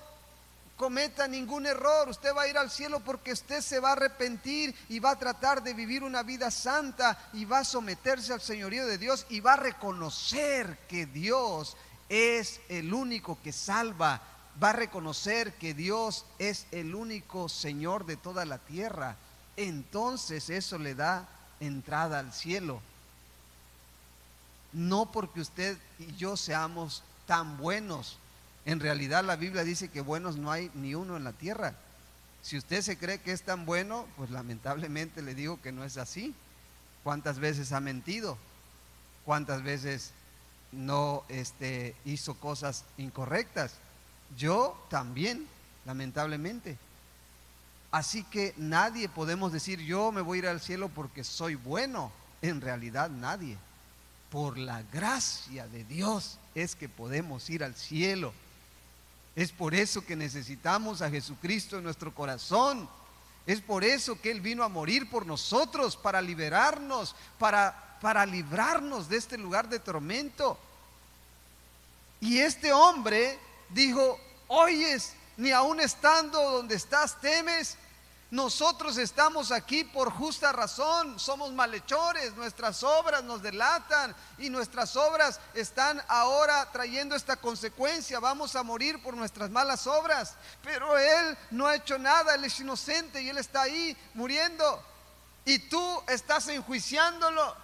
cometa ningún error. Usted va a ir al cielo porque usted se va a arrepentir y va a tratar de vivir una vida santa y va a someterse al señorío de Dios y va a reconocer que Dios es el único que salva. Va a reconocer que Dios es el único Señor de toda la tierra. Entonces eso le da entrada al cielo. No porque usted y yo seamos tan buenos. En realidad la Biblia dice que buenos no hay ni uno en la tierra. Si usted se cree que es tan bueno, pues lamentablemente le digo que no es así. ¿Cuántas veces ha mentido? ¿Cuántas veces no hizo cosas incorrectas? Yo también, lamentablemente. Así que nadie podemos decir: yo me voy a ir al cielo porque soy bueno. En realidad nadie. Por la gracia de Dios es que podemos ir al cielo. Es por eso que necesitamos a Jesucristo en nuestro corazón. Es por eso que Él vino a morir por nosotros, para liberarnos, para librarnos de este lugar de tormento. Y este hombre dijo: oyes, ni aun estando donde estás temes. Nosotros estamos aquí por justa razón, somos malhechores, nuestras obras nos delatan y nuestras obras están ahora trayendo esta consecuencia: vamos a morir por nuestras malas obras. Pero él no ha hecho nada, él es inocente y él está ahí muriendo y tú estás enjuiciándolo.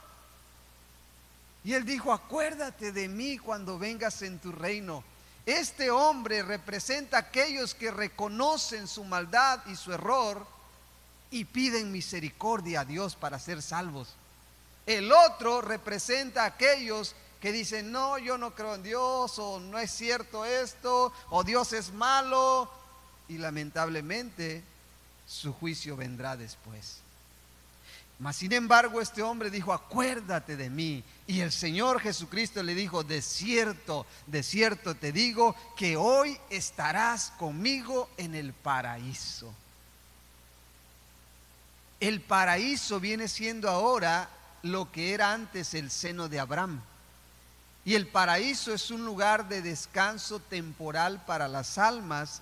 Y él dijo: acuérdate de mí cuando vengas en tu reino. Este hombre representa a aquellos que reconocen su maldad y su error y piden misericordia a Dios para ser salvos. El otro representa a aquellos que dicen: no, yo no creo en Dios, o no es cierto esto, o Dios es malo, y lamentablemente su juicio vendrá después. Mas sin embargo este hombre dijo: acuérdate de mí. Y el Señor Jesucristo le dijo: de cierto te digo que hoy estarás conmigo en el paraíso. El paraíso viene siendo ahora lo que era antes el seno de Abraham. Y el paraíso es un lugar de descanso temporal para las almas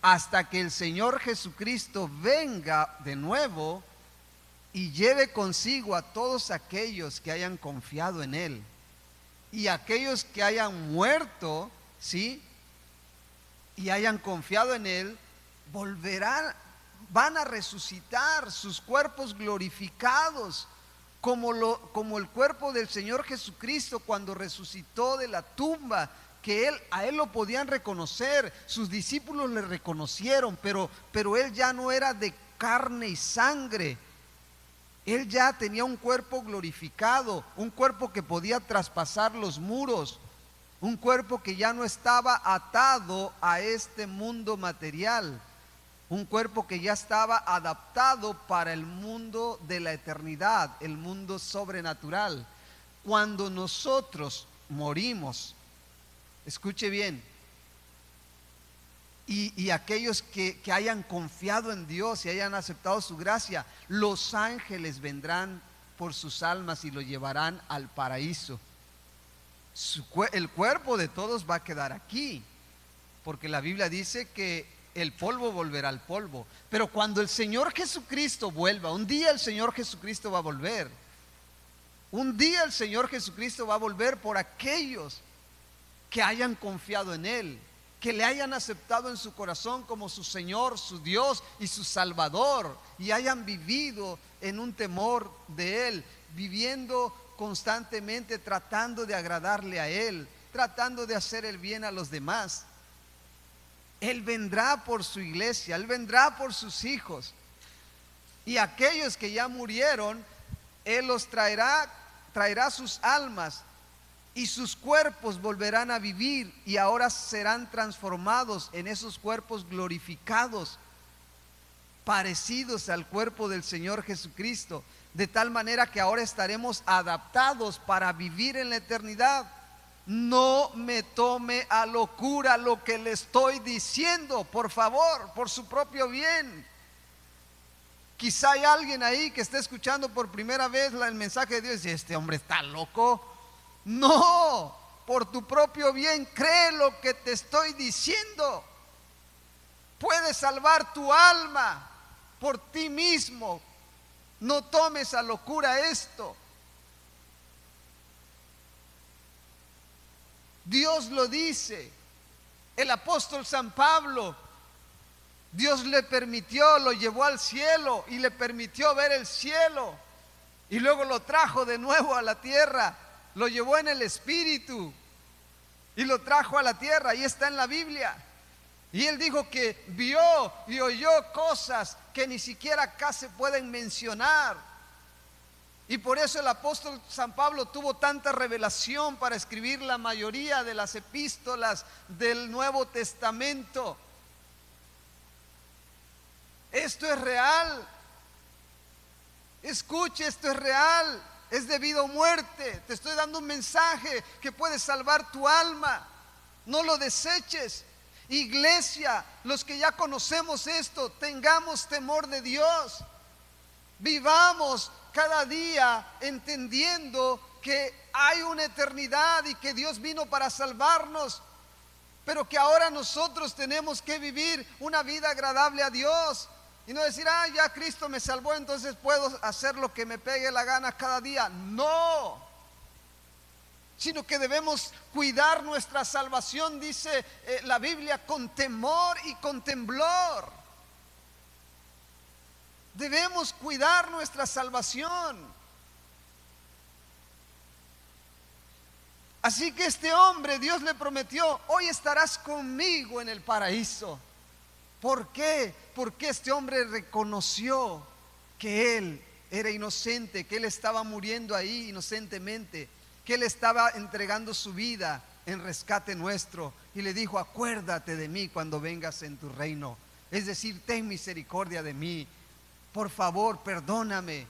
hasta que el Señor Jesucristo venga de nuevo y lleve consigo a todos aquellos que hayan confiado en Él. Y aquellos que hayan muerto, ¿sí?, y hayan confiado en Él, van a resucitar sus cuerpos glorificados, como el cuerpo del Señor Jesucristo cuando resucitó de la tumba. que a él lo podían reconocer, sus discípulos le reconocieron, pero él ya no era de carne y sangre. Él ya tenía un cuerpo glorificado, un cuerpo que podía traspasar los muros, un cuerpo que ya no estaba atado a este mundo material, un cuerpo que ya estaba adaptado para el mundo de la eternidad, el mundo sobrenatural. Cuando nosotros morimos, escuche bien, y aquellos que hayan confiado en Dios y hayan aceptado su gracia, los ángeles vendrán por sus almas y lo llevarán al paraíso. El cuerpo de todos va a quedar aquí, porque la Biblia dice que el polvo volverá al polvo. Pero cuando el Señor Jesucristo vuelva, un día el Señor Jesucristo va a volver. Un día el Señor Jesucristo va a volver por aquellos que hayan confiado en Él, que le hayan aceptado en su corazón como su Señor, su Dios y su Salvador, y hayan vivido en un temor de Él, viviendo constantemente tratando de agradarle a Él, tratando de hacer el bien a los demás. Él vendrá por su iglesia, Él vendrá por sus hijos, y aquellos que ya murieron, Él los traerá sus almas, y sus cuerpos volverán a vivir, y ahora serán transformados en esos cuerpos glorificados, parecidos al cuerpo del Señor Jesucristo, de tal manera que ahora estaremos adaptados para vivir en la eternidad. No me tome a locura lo que le estoy diciendo, por favor, por su propio bien. Quizá hay alguien ahí que esté escuchando por primera vez el mensaje de Dios y dice: este hombre está loco. No, por tu propio bien, cree lo que te estoy diciendo. Puedes salvar tu alma por ti mismo. No tomes a locura esto. Dios lo dice. El apóstol San Pablo, Dios le permitió, lo llevó al cielo y le permitió ver el cielo, y luego lo trajo de nuevo a la tierra. Lo llevó en el espíritu y lo trajo a la tierra, y está en la Biblia. Y él dijo que vio y oyó cosas que ni siquiera acá se pueden mencionar. Y por eso el apóstol San Pablo tuvo tanta revelación para escribir la mayoría de las epístolas del Nuevo Testamento. Esto es real. Escuche, esto es real. Es de vida o muerte. Te estoy dando un mensaje que puede salvar tu alma. No lo deseches. Iglesia, los que ya conocemos esto, tengamos temor de Dios. Vivamos cada día entendiendo que hay una eternidad y que Dios vino para salvarnos, pero que ahora nosotros tenemos que vivir una vida agradable a Dios. Y no decir: ya Cristo me salvó, entonces puedo hacer lo que me pegue la gana cada día. No, sino que debemos cuidar nuestra salvación, dice la Biblia, con temor y con temblor. Debemos cuidar nuestra salvación. Así que este hombre, Dios le prometió: hoy estarás conmigo en el paraíso. ¿Por qué? Porque este hombre reconoció que él era inocente, que él estaba muriendo ahí inocentemente, que él estaba entregando su vida en rescate nuestro, y le dijo: acuérdate de mí cuando vengas en tu reino. Es decir, ten misericordia de mí, por favor, perdóname.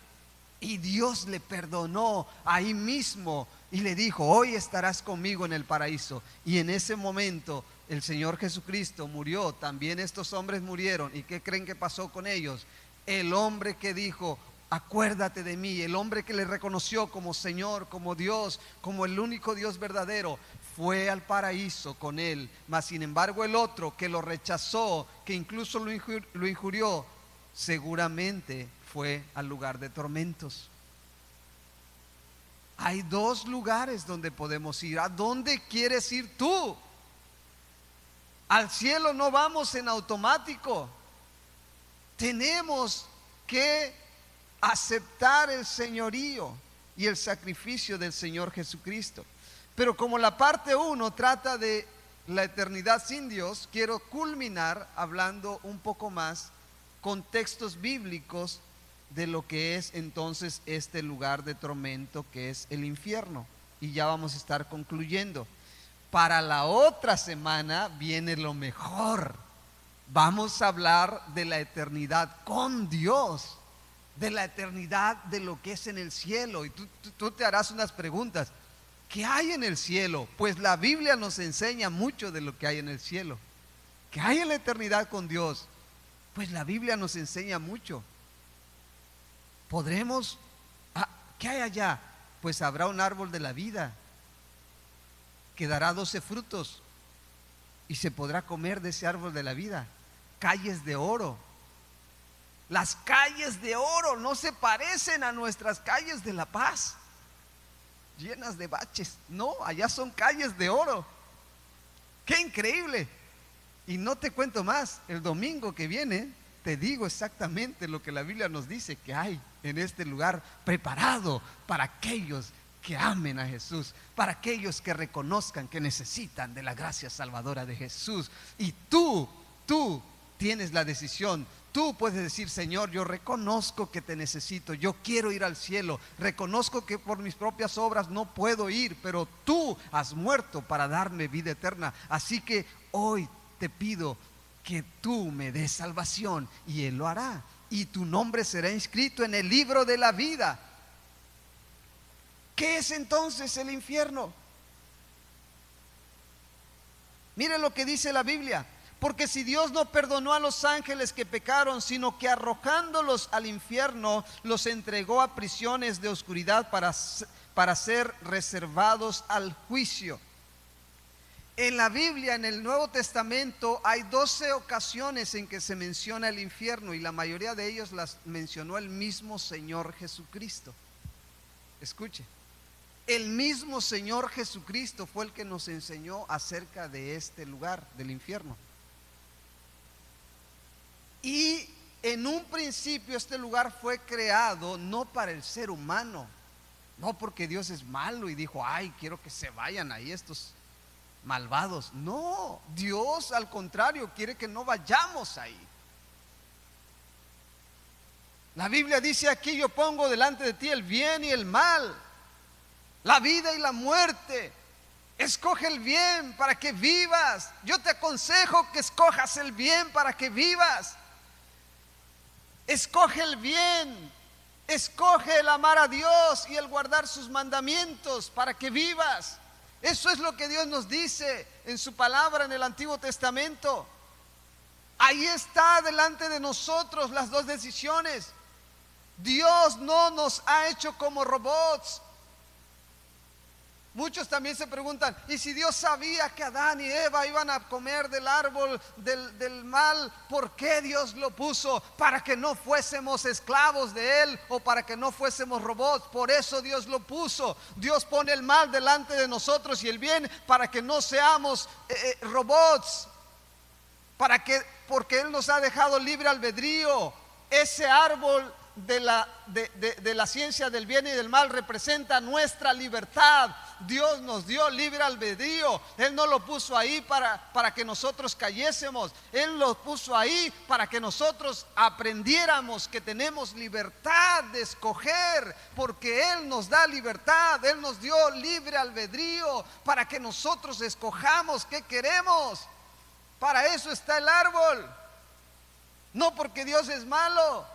Y Dios le perdonó ahí mismo y le dijo: hoy estarás conmigo en el paraíso. Y en ese momento el Señor Jesucristo murió, también estos hombres murieron. ¿Y qué creen que pasó con ellos? El hombre que dijo: acuérdate de mí, el hombre que le reconoció como Señor, como Dios, como el único Dios verdadero, fue al paraíso con él. Mas sin embargo el otro que lo rechazó, que incluso lo injurió, seguramente fue al lugar de tormentos. Hay dos lugares donde podemos ir. ¿A dónde quieres ir tú? Al cielo no vamos en automático. Tenemos que aceptar el señorío y el sacrificio del Señor Jesucristo. Pero como la parte 1 trata de la eternidad sin Dios, quiero culminar hablando un poco más con textos bíblicos de lo que es entonces este lugar de tormento que es el infierno. Y ya vamos a estar concluyendo. Para la otra semana viene lo mejor. Vamos a hablar de la eternidad con Dios, de la eternidad de lo que es en el cielo. Y tú te harás unas preguntas. ¿Qué hay en el cielo? Pues la Biblia nos enseña mucho de lo que hay en el cielo. ¿Qué hay en la eternidad con Dios? Pues la Biblia nos enseña mucho. Podremos, ¿qué hay allá? Pues habrá un árbol de la vida que dará 12 frutos y se podrá comer de ese árbol de la vida. Calles de oro. Las calles de oro no se parecen a nuestras calles de La Paz, llenas de baches. No, allá son calles de oro. ¡Qué increíble! Y no te cuento más, el domingo que viene te digo exactamente lo que la Biblia nos dice que hay en este lugar preparado para aquellos que amen a Jesús, para aquellos que reconozcan que necesitan de la gracia salvadora de Jesús. Y tú tienes la decisión. Tú puedes decir: Señor, yo reconozco que te necesito, yo quiero ir al cielo, reconozco que por mis propias obras no puedo ir, pero tú has muerto para darme vida eterna. Así que hoy te pido que tú me des salvación, y Él lo hará, y tu nombre será inscrito en el libro de la vida. ¿Qué es entonces el infierno? Mire lo que dice la Biblia. Porque si Dios no perdonó a los ángeles que pecaron, sino que arrojándolos al infierno, los entregó a prisiones de oscuridad para ser reservados al juicio. En la Biblia, en el Nuevo Testamento, hay 12 ocasiones en que se menciona el infierno, y la mayoría de ellos las mencionó el mismo Señor Jesucristo. Escuche, el mismo Señor Jesucristo fue el que nos enseñó acerca de este lugar, del infierno. Y en un principio este lugar fue creado no para el ser humano, no porque Dios es malo y dijo: ay, quiero que se vayan ahí estos malvados. No, Dios al contrario quiere que no vayamos ahí. La Biblia dice aquí: yo pongo delante de ti el bien y el mal, la vida y la muerte. Escoge el bien para que vivas. Yo te aconsejo que escojas el bien para que vivas. Escoge el bien, escoge el amar a Dios y el guardar sus mandamientos para que vivas. Eso es lo que Dios nos dice en su palabra en el Antiguo Testamento. Ahí está delante de nosotros las dos decisiones. Dios no nos ha hecho como robots. Muchos también se preguntan: ¿y si Dios sabía que Adán y Eva iban a comer del árbol del mal, por qué Dios lo puso? Para que no fuésemos esclavos de Él, o para que no fuésemos robots. Por eso Dios lo puso. Dios pone el mal delante de nosotros y el bien para que no seamos robots, porque Él nos ha dejado libre albedrío. Ese árbol de la ciencia del bien y del mal representa nuestra libertad. Dios nos dio libre albedrío. Él no lo puso ahí para que nosotros cayésemos. Él lo puso ahí para que nosotros aprendiéramos que tenemos libertad de escoger, porque Él nos da libertad. Él nos dio libre albedrío para que nosotros escojamos qué queremos. Para eso está el árbol, no porque Dios es malo.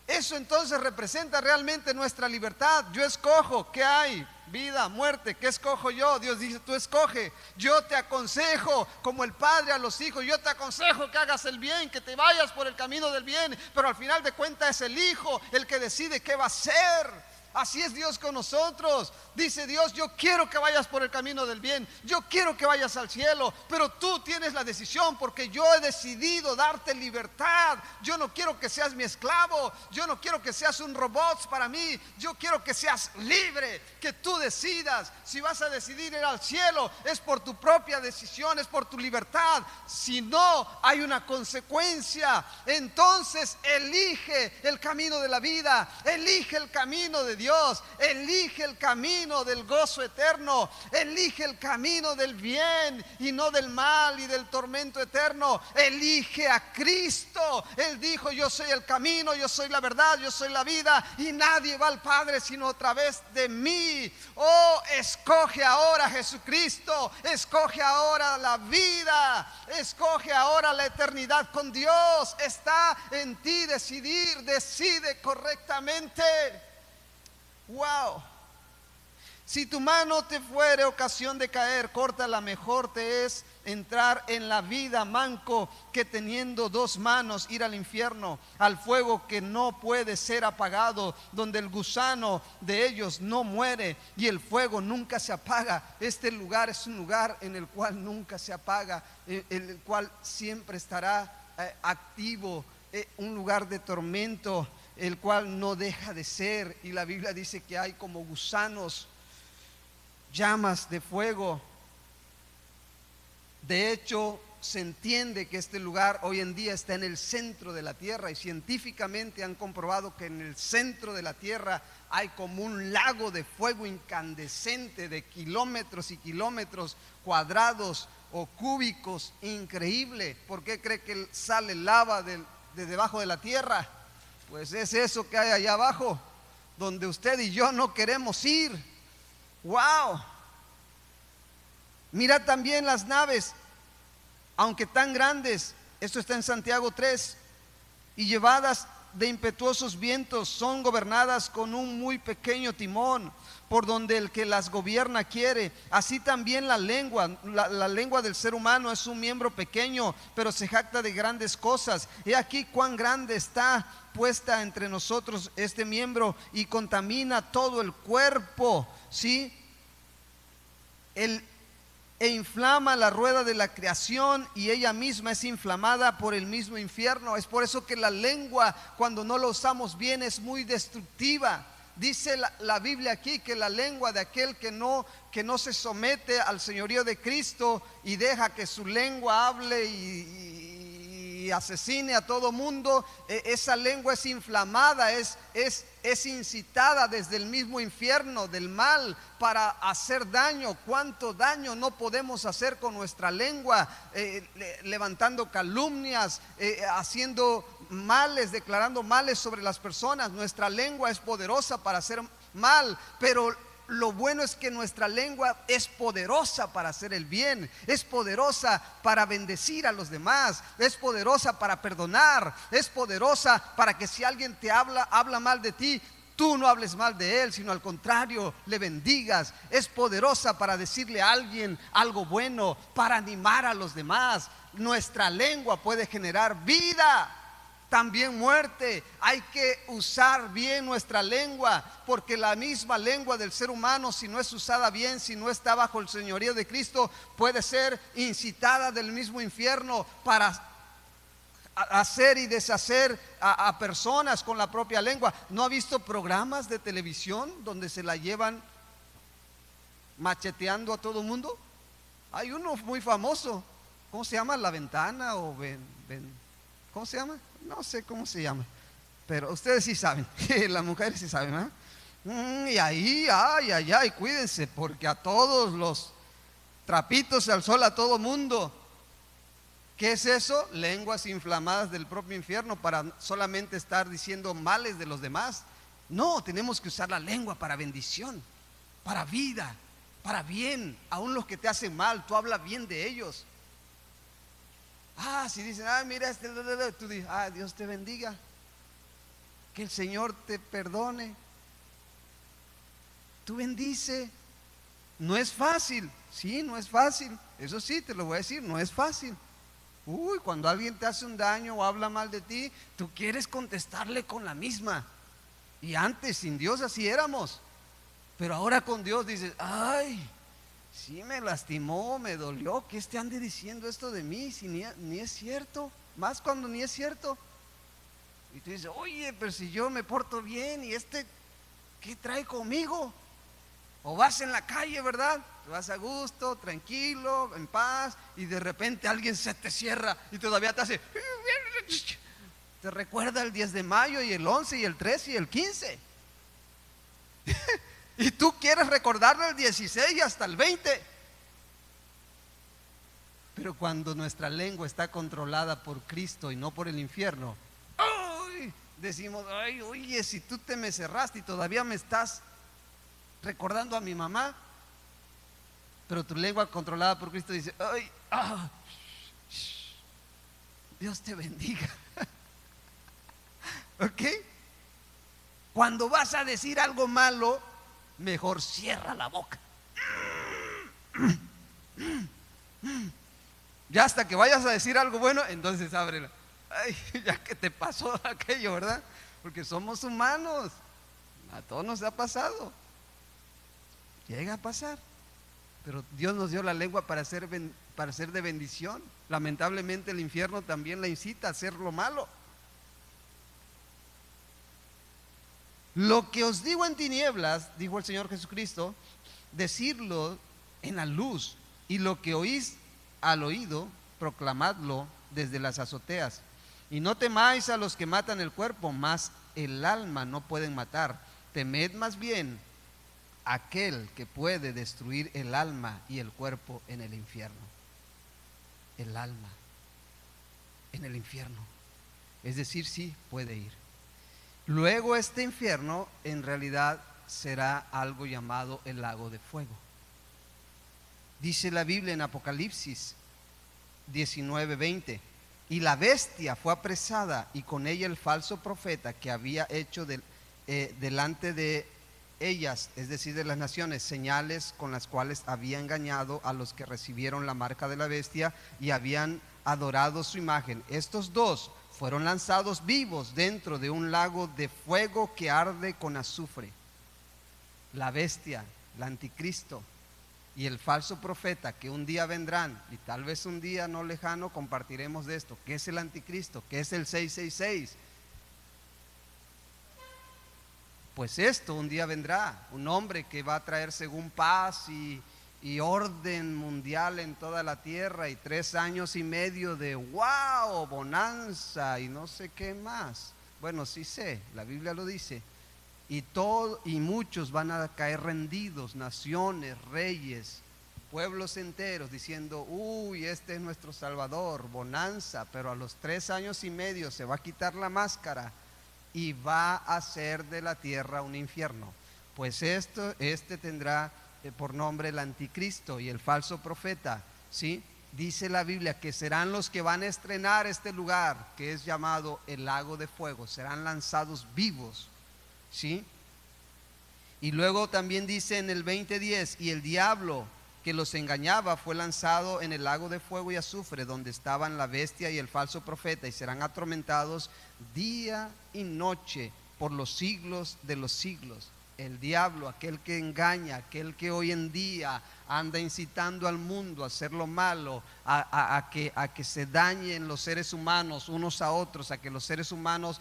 Eso entonces representa realmente nuestra libertad. Yo escojo qué hay, vida, muerte. ¿Qué escojo yo? Dios dice: tú escoge. Yo te aconsejo como el padre a los hijos. Yo te aconsejo que hagas el bien, que te vayas por el camino del bien. Pero al final de cuentas es el hijo el que decide qué va a hacer. Así es Dios con nosotros. Dice Dios: yo quiero que vayas por el camino del bien, yo quiero que vayas al cielo, pero tú tienes la decisión, porque yo he decidido darte libertad. Yo no quiero que seas mi esclavo, yo no quiero que seas un robot para mí. Yo quiero que seas libre, que tú decidas. Si vas a decidir ir al cielo, es por tu propia decisión, es por tu libertad. Si no, hay una consecuencia. Entonces elige el camino de la vida, elige el camino de Dios. Dios. Elige el camino del gozo eterno. Elige el camino del bien y no del mal y del tormento eterno. Elige a Cristo. Él dijo: yo soy el camino, yo soy la verdad, yo soy la vida, y nadie va al Padre sino a través de mí. Oh, escoge ahora a Jesucristo. Escoge ahora la vida. Escoge ahora la eternidad con Dios. Está en ti decidir. Decide correctamente. Wow. Si tu mano te fuere ocasión de caer, córtala. Mejor te es entrar en la vida manco que teniendo dos manos ir al infierno, al fuego que no puede ser apagado, donde el gusano de ellos no muere y el fuego nunca se apaga. Este lugar es un lugar en el cual nunca se apaga, en el cual siempre estará activo, un lugar de tormento, el cual no deja de ser. Y la Biblia dice que hay como gusanos, llamas de fuego. De hecho, se entiende que este lugar hoy en día está en el centro de la tierra, y científicamente han comprobado que en el centro de la tierra hay como un lago de fuego incandescente de kilómetros y kilómetros cuadrados o cúbicos. Increíble. ¿Por qué cree que sale lava de debajo de la tierra? Pues es eso que hay allá abajo, donde usted y yo no queremos ir. ¡Wow! Mira también las naves, aunque tan grandes, esto está en Santiago 3, y llevadas de impetuosos vientos, son gobernadas con un muy pequeño timón, por donde el que las gobierna quiere. Así también la lengua del ser humano es un miembro pequeño, pero se jacta de grandes cosas. He aquí cuán grande está puesta entre nosotros este miembro, y contamina todo el cuerpo, ¿sí? E inflama la rueda de la creación, y ella misma es inflamada por el mismo infierno. Es por eso que la lengua, cuando no la usamos bien, es muy destructiva. Dice la Biblia aquí que la lengua de aquel que no se somete al señorío de Cristo y deja que su lengua hable y asesine a todo mundo, esa lengua es inflamada, es incitada desde el mismo infierno del mal para hacer daño. ¿Cuánto daño no podemos hacer con nuestra lengua? Levantando calumnias, haciendo males, declarando males sobre las personas. Nuestra lengua es poderosa para hacer mal, pero lo bueno es que nuestra lengua es poderosa para hacer el bien, es poderosa para bendecir a los demás, es poderosa para perdonar, es poderosa para que si alguien te habla mal de ti, tú no hables mal de él, sino al contrario, le bendigas. Es poderosa para decirle a alguien algo bueno, para animar a los demás. Nuestra lengua puede generar vida, también muerte. Hay que usar bien nuestra lengua, porque la misma lengua del ser humano, si no es usada bien, si no está bajo el señorío de Cristo, puede ser incitada del mismo infierno para hacer y deshacer a personas con la propia lengua. ¿No ha visto programas de televisión donde se la llevan macheteando a todo el mundo? Hay uno muy famoso, ¿cómo se llama? La Ventana o ¿cómo se llama? No sé cómo se llama, pero ustedes sí saben, las mujeres sí saben, ¿eh? Y ahí, ay, cuídense, porque a todos los trapitos al sol, a todo mundo. ¿Qué es eso? Lenguas inflamadas del propio infierno para solamente estar diciendo males de los demás. No, tenemos que usar la lengua para bendición, para vida, para bien. Aún los que te hacen mal, tú hablas bien de ellos. Si dicen, mira, tú dices, Dios te bendiga, que el Señor te perdone. Tú bendice. No es fácil, sí, no es fácil. Eso sí, te lo voy a decir, no es fácil. Cuando alguien te hace un daño o habla mal de ti, tú quieres contestarle con la misma. Y antes sin Dios así éramos, pero ahora con Dios dices, sí me lastimó, me dolió, que este ande diciendo esto de mí, si ni es cierto, más cuando ni es cierto. Y tú dices, oye, pero si yo me porto bien, y ¿qué trae conmigo? O vas en la calle, ¿verdad? Vas a gusto, tranquilo, en paz, y de repente alguien se te cierra y todavía te hace, te recuerda el 10 de mayo y el 11 y el 13 y el 15. Y tú quieres recordarlo el 16 y hasta el 20. Pero cuando nuestra lengua está controlada por Cristo y no por el infierno, ¡ay!, decimos, ay, oye, si tú te me cerraste y todavía me estás recordando a mi mamá. Pero tu lengua controlada por Cristo dice, ay, Dios te bendiga. ¿Ok? Cuando vas a decir algo malo, mejor cierra la boca. Ya hasta que vayas a decir algo bueno, entonces ábrela. Ay, ya que te pasó aquello, ¿verdad? Porque somos humanos. A todos nos ha pasado. Llega a pasar. Pero Dios nos dio la lengua para ser de bendición. Lamentablemente el infierno también la incita a hacer lo malo. Lo que os digo en tinieblas, dijo el Señor Jesucristo, decirlo en la luz, y lo que oís al oído, proclamadlo desde las azoteas. Y no temáis a los que matan el cuerpo, mas el alma no pueden matar. Temed más bien aquel que puede destruir el alma y el cuerpo en el infierno. El alma en el infierno. Es decir, sí puede ir. Luego este infierno en realidad será algo llamado el lago de fuego. Dice la Biblia en Apocalipsis 19:20: y la bestia fue apresada, y con ella el falso profeta que había hecho delante de ellas, es decir, de las naciones, señales con las cuales había engañado a los que recibieron la marca de la bestia y habían adorado su imagen. Estos dos fueron lanzados vivos dentro de un lago de fuego que arde con azufre. La bestia, el anticristo y el falso profeta que un día vendrán, y tal vez un día no lejano compartiremos de esto. ¿Qué es el anticristo? ¿Qué es el 666? Pues esto un día vendrá, un hombre que va a traer según paz y orden mundial en toda la tierra, y 3 años y medio de wow, bonanza y no sé qué más. Bueno, sí sé, la Biblia lo dice. Y muchos van a caer rendidos, naciones, reyes, pueblos enteros, diciendo, uy, este es nuestro Salvador, bonanza. Pero a los 3 años y medio se va a quitar la máscara y va a hacer de la tierra un infierno. Pues este tendrá por nombre el anticristo y el falso profeta, ¿sí? Dice la Biblia que serán los que van a estrenar este lugar que es llamado el lago de fuego. Serán lanzados vivos, ¿sí? Y luego también dice en el 20:10: y el diablo que los engañaba fue lanzado en el lago de fuego y azufre, donde estaban la bestia y el falso profeta, y serán atormentados día y noche por los siglos de los siglos. El diablo, aquel que engaña, aquel que hoy en día anda incitando al mundo a hacer lo malo, a que se dañen los seres humanos unos a otros, a que los seres humanos,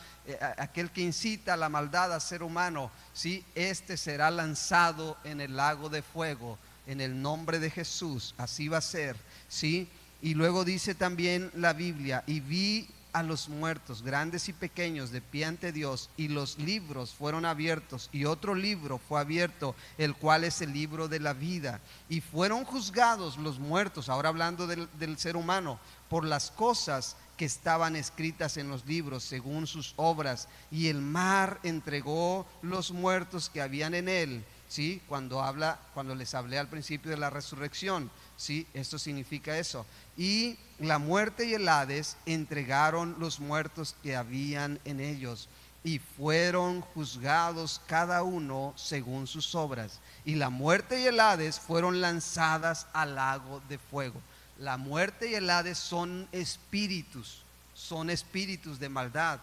aquel que incita a la maldad al ser humano, ¿sí? Este será lanzado en el lago de fuego, en el nombre de Jesús. Así va a ser, ¿sí? Y luego dice también la Biblia: y vi a los muertos, grandes y pequeños, de pie ante Dios, y los libros fueron abiertos, y otro libro fue abierto, el cual es el libro de la vida, y fueron juzgados los muertos, ahora hablando del ser humano, por las cosas que estaban escritas en los libros según sus obras, y el mar entregó los muertos que habían en él. ¿Sí? Cuando les hablé al principio de la resurrección, ¿sí? Esto significa eso. Y la muerte y el Hades entregaron los muertos que habían en ellos, y fueron juzgados cada uno según sus obras. Y la muerte y el Hades fueron lanzadas al lago de fuego. La muerte y el Hades son espíritus de maldad,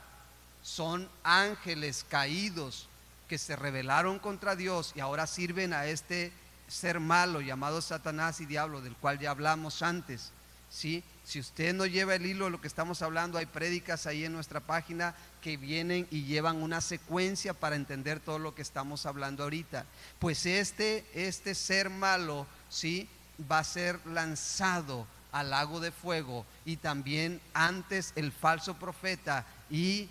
son ángeles caídos que se rebelaron contra Dios y ahora sirven a este ser malo llamado Satanás y diablo, del cual ya hablamos antes, ¿sí? Si usted no lleva el hilo de lo que estamos hablando, hay prédicas ahí en nuestra página que vienen y llevan una secuencia para entender todo lo que estamos hablando ahorita. Pues este ser malo, ¿sí?, va a ser lanzado al lago de fuego, y también antes el falso profeta y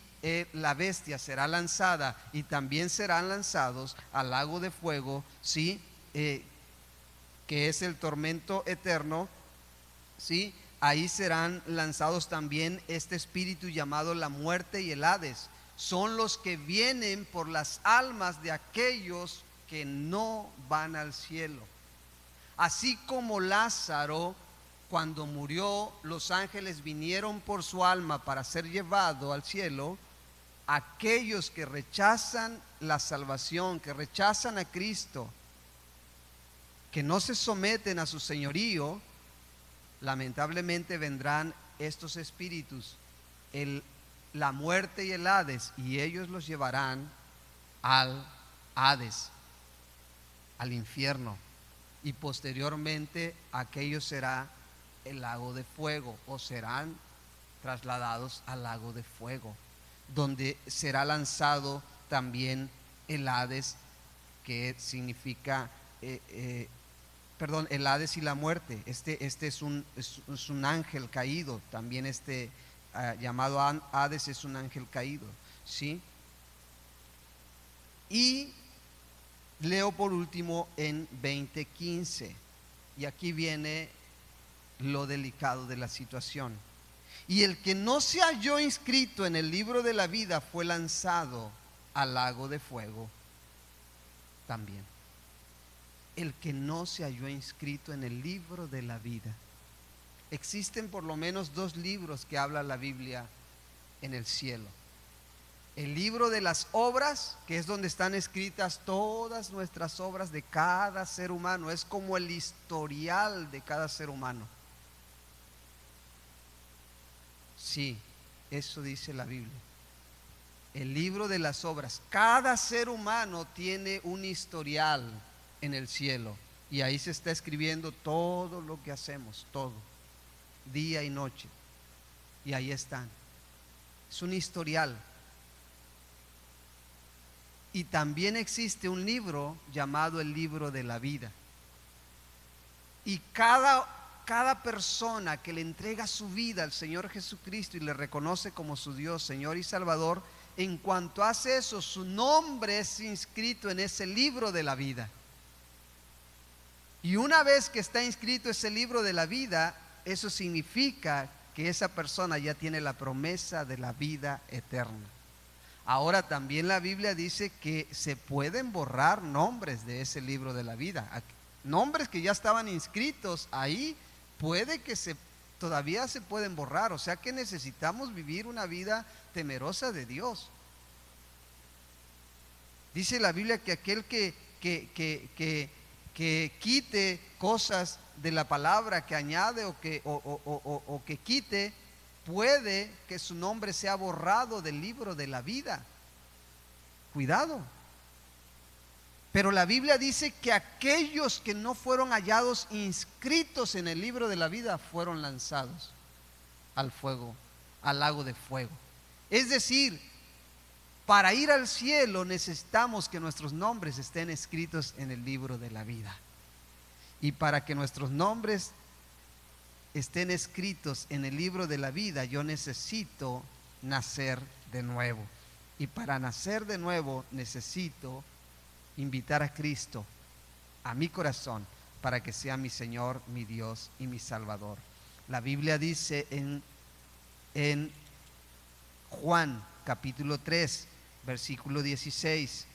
la bestia será lanzada y también serán lanzados al lago de fuego, ¿sí? Que es el tormento eterno, ¿sí? Ahí serán lanzados también este espíritu llamado la muerte y el Hades. Son los que vienen por las almas de aquellos que no van al cielo. Así como Lázaro, cuando murió, los ángeles vinieron por su alma para ser llevado al cielo. Aquellos que rechazan la salvación, que rechazan a Cristo, que no se someten a su señorío, lamentablemente vendrán estos espíritus, la muerte y el Hades, y ellos los llevarán al Hades, al infierno, y posteriormente aquello será el lago de fuego, o serán trasladados al lago de fuego, donde será lanzado también el Hades, que significa el Hades y la muerte. Este es un ángel caído. También llamado Hades es un ángel caído, ¿sí? Y leo por último en 20:15, y aquí viene lo delicado de la situación. Y el que no se halló inscrito en el libro de la vida fue lanzado al lago de fuego también. El que no se halló inscrito en el libro de la vida. Existen por lo menos 2 libros que habla la Biblia en el cielo. El libro de las obras, que es donde están escritas todas nuestras obras de cada ser humano. Es como el historial de cada ser humano. Sí, eso dice la Biblia. El libro de las obras. Cada ser humano tiene un historial en el cielo, y ahí se está escribiendo todo lo que hacemos, todo, día y noche, y ahí están. Es un historial. Y también existe un libro llamado el libro de la vida, y cada persona que le entrega su vida al Señor Jesucristo y le reconoce como su Dios, Señor y Salvador, en cuanto hace eso, su nombre es inscrito en ese libro de la vida. Y una vez que está inscrito ese libro de la vida, eso significa que esa persona ya tiene la promesa de la vida eterna. Ahora también la Biblia dice que se pueden borrar nombres de ese libro de la vida. Nombres que ya estaban inscritos ahí, puede que todavía se pueden borrar. O sea que necesitamos vivir una vida temerosa de Dios. Dice la Biblia que aquel que quite cosas de la palabra, que añade o que quite, puede que su nombre sea borrado del libro de la vida. Cuidado. Pero la Biblia dice que aquellos que no fueron hallados inscritos en el libro de la vida fueron lanzados al fuego, al lago de fuego. Es decir, para ir al cielo necesitamos que nuestros nombres estén escritos en el libro de la vida. Y para que nuestros nombres estén escritos en el libro de la vida, yo necesito nacer de nuevo. Y para nacer de nuevo necesito invitar a Cristo a mi corazón para que sea mi Señor, mi Dios y mi Salvador. La Biblia dice en Juan capítulo 3, versículo 16: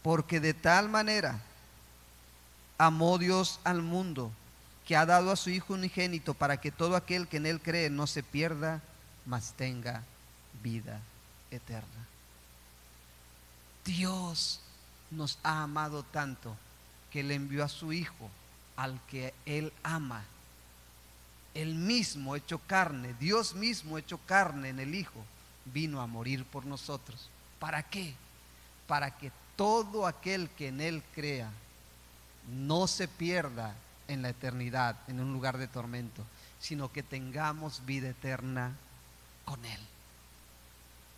porque de tal manera amó Dios al mundo, que ha dado a su Hijo unigénito, para que todo aquel que en Él cree no se pierda, mas tenga vida eterna. Dios nos ha amado tanto que le envió a su Hijo, al que Él ama. Él mismo hecho carne, Dios mismo hecho carne en el Hijo, vino a morir por nosotros. ¿Para qué? Para que todo aquel que en Él crea no se pierda en la eternidad, en un lugar de tormento, sino que tengamos vida eterna con Él.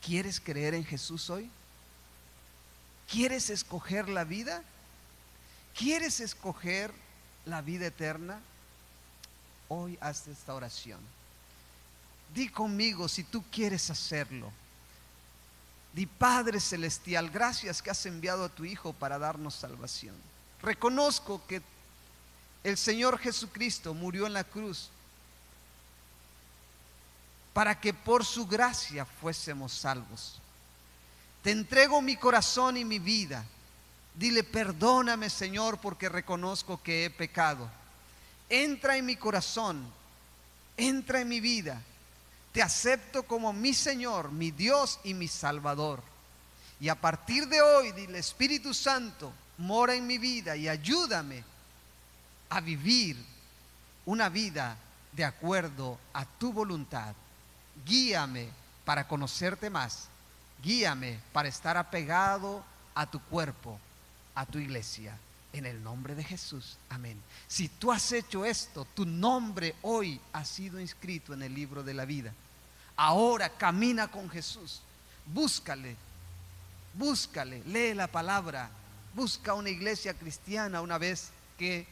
¿Quieres creer en Jesús hoy? ¿Quieres escoger la vida? ¿Quieres escoger la vida eterna? Hoy haz esta oración. Di conmigo si tú quieres hacerlo. Di: Padre Celestial, gracias que has enviado a tu Hijo para darnos salvación. Reconozco que el Señor Jesucristo murió en la cruz para que por su gracia fuésemos salvos. Te entrego mi corazón y mi vida. Dile: perdóname, Señor, porque reconozco que he pecado. Entra en mi corazón, entra en mi vida. Te acepto como mi Señor, mi Dios y mi Salvador. Y a partir de hoy, dile: Espíritu Santo, mora en mi vida y ayúdame a vivir una vida de acuerdo a tu voluntad. Guíame para conocerte más. Guíame para estar apegado a tu cuerpo, a tu iglesia. En el nombre de Jesús, amén. Si tú has hecho esto, tu nombre hoy ha sido inscrito en el libro de la vida. Ahora camina con Jesús. Búscale, lee la palabra. Busca una iglesia cristiana una vez que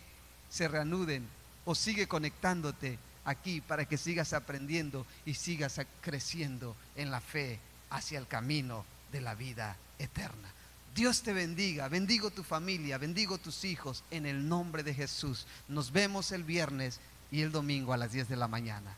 se reanuden, o sigue conectándote aquí para que sigas aprendiendo y sigas creciendo en la fe hacia el camino de la vida eterna. Dios te bendiga. Bendigo tu familia, bendigo tus hijos en el nombre de Jesús. Nos vemos el viernes y el domingo a las 10 de la mañana.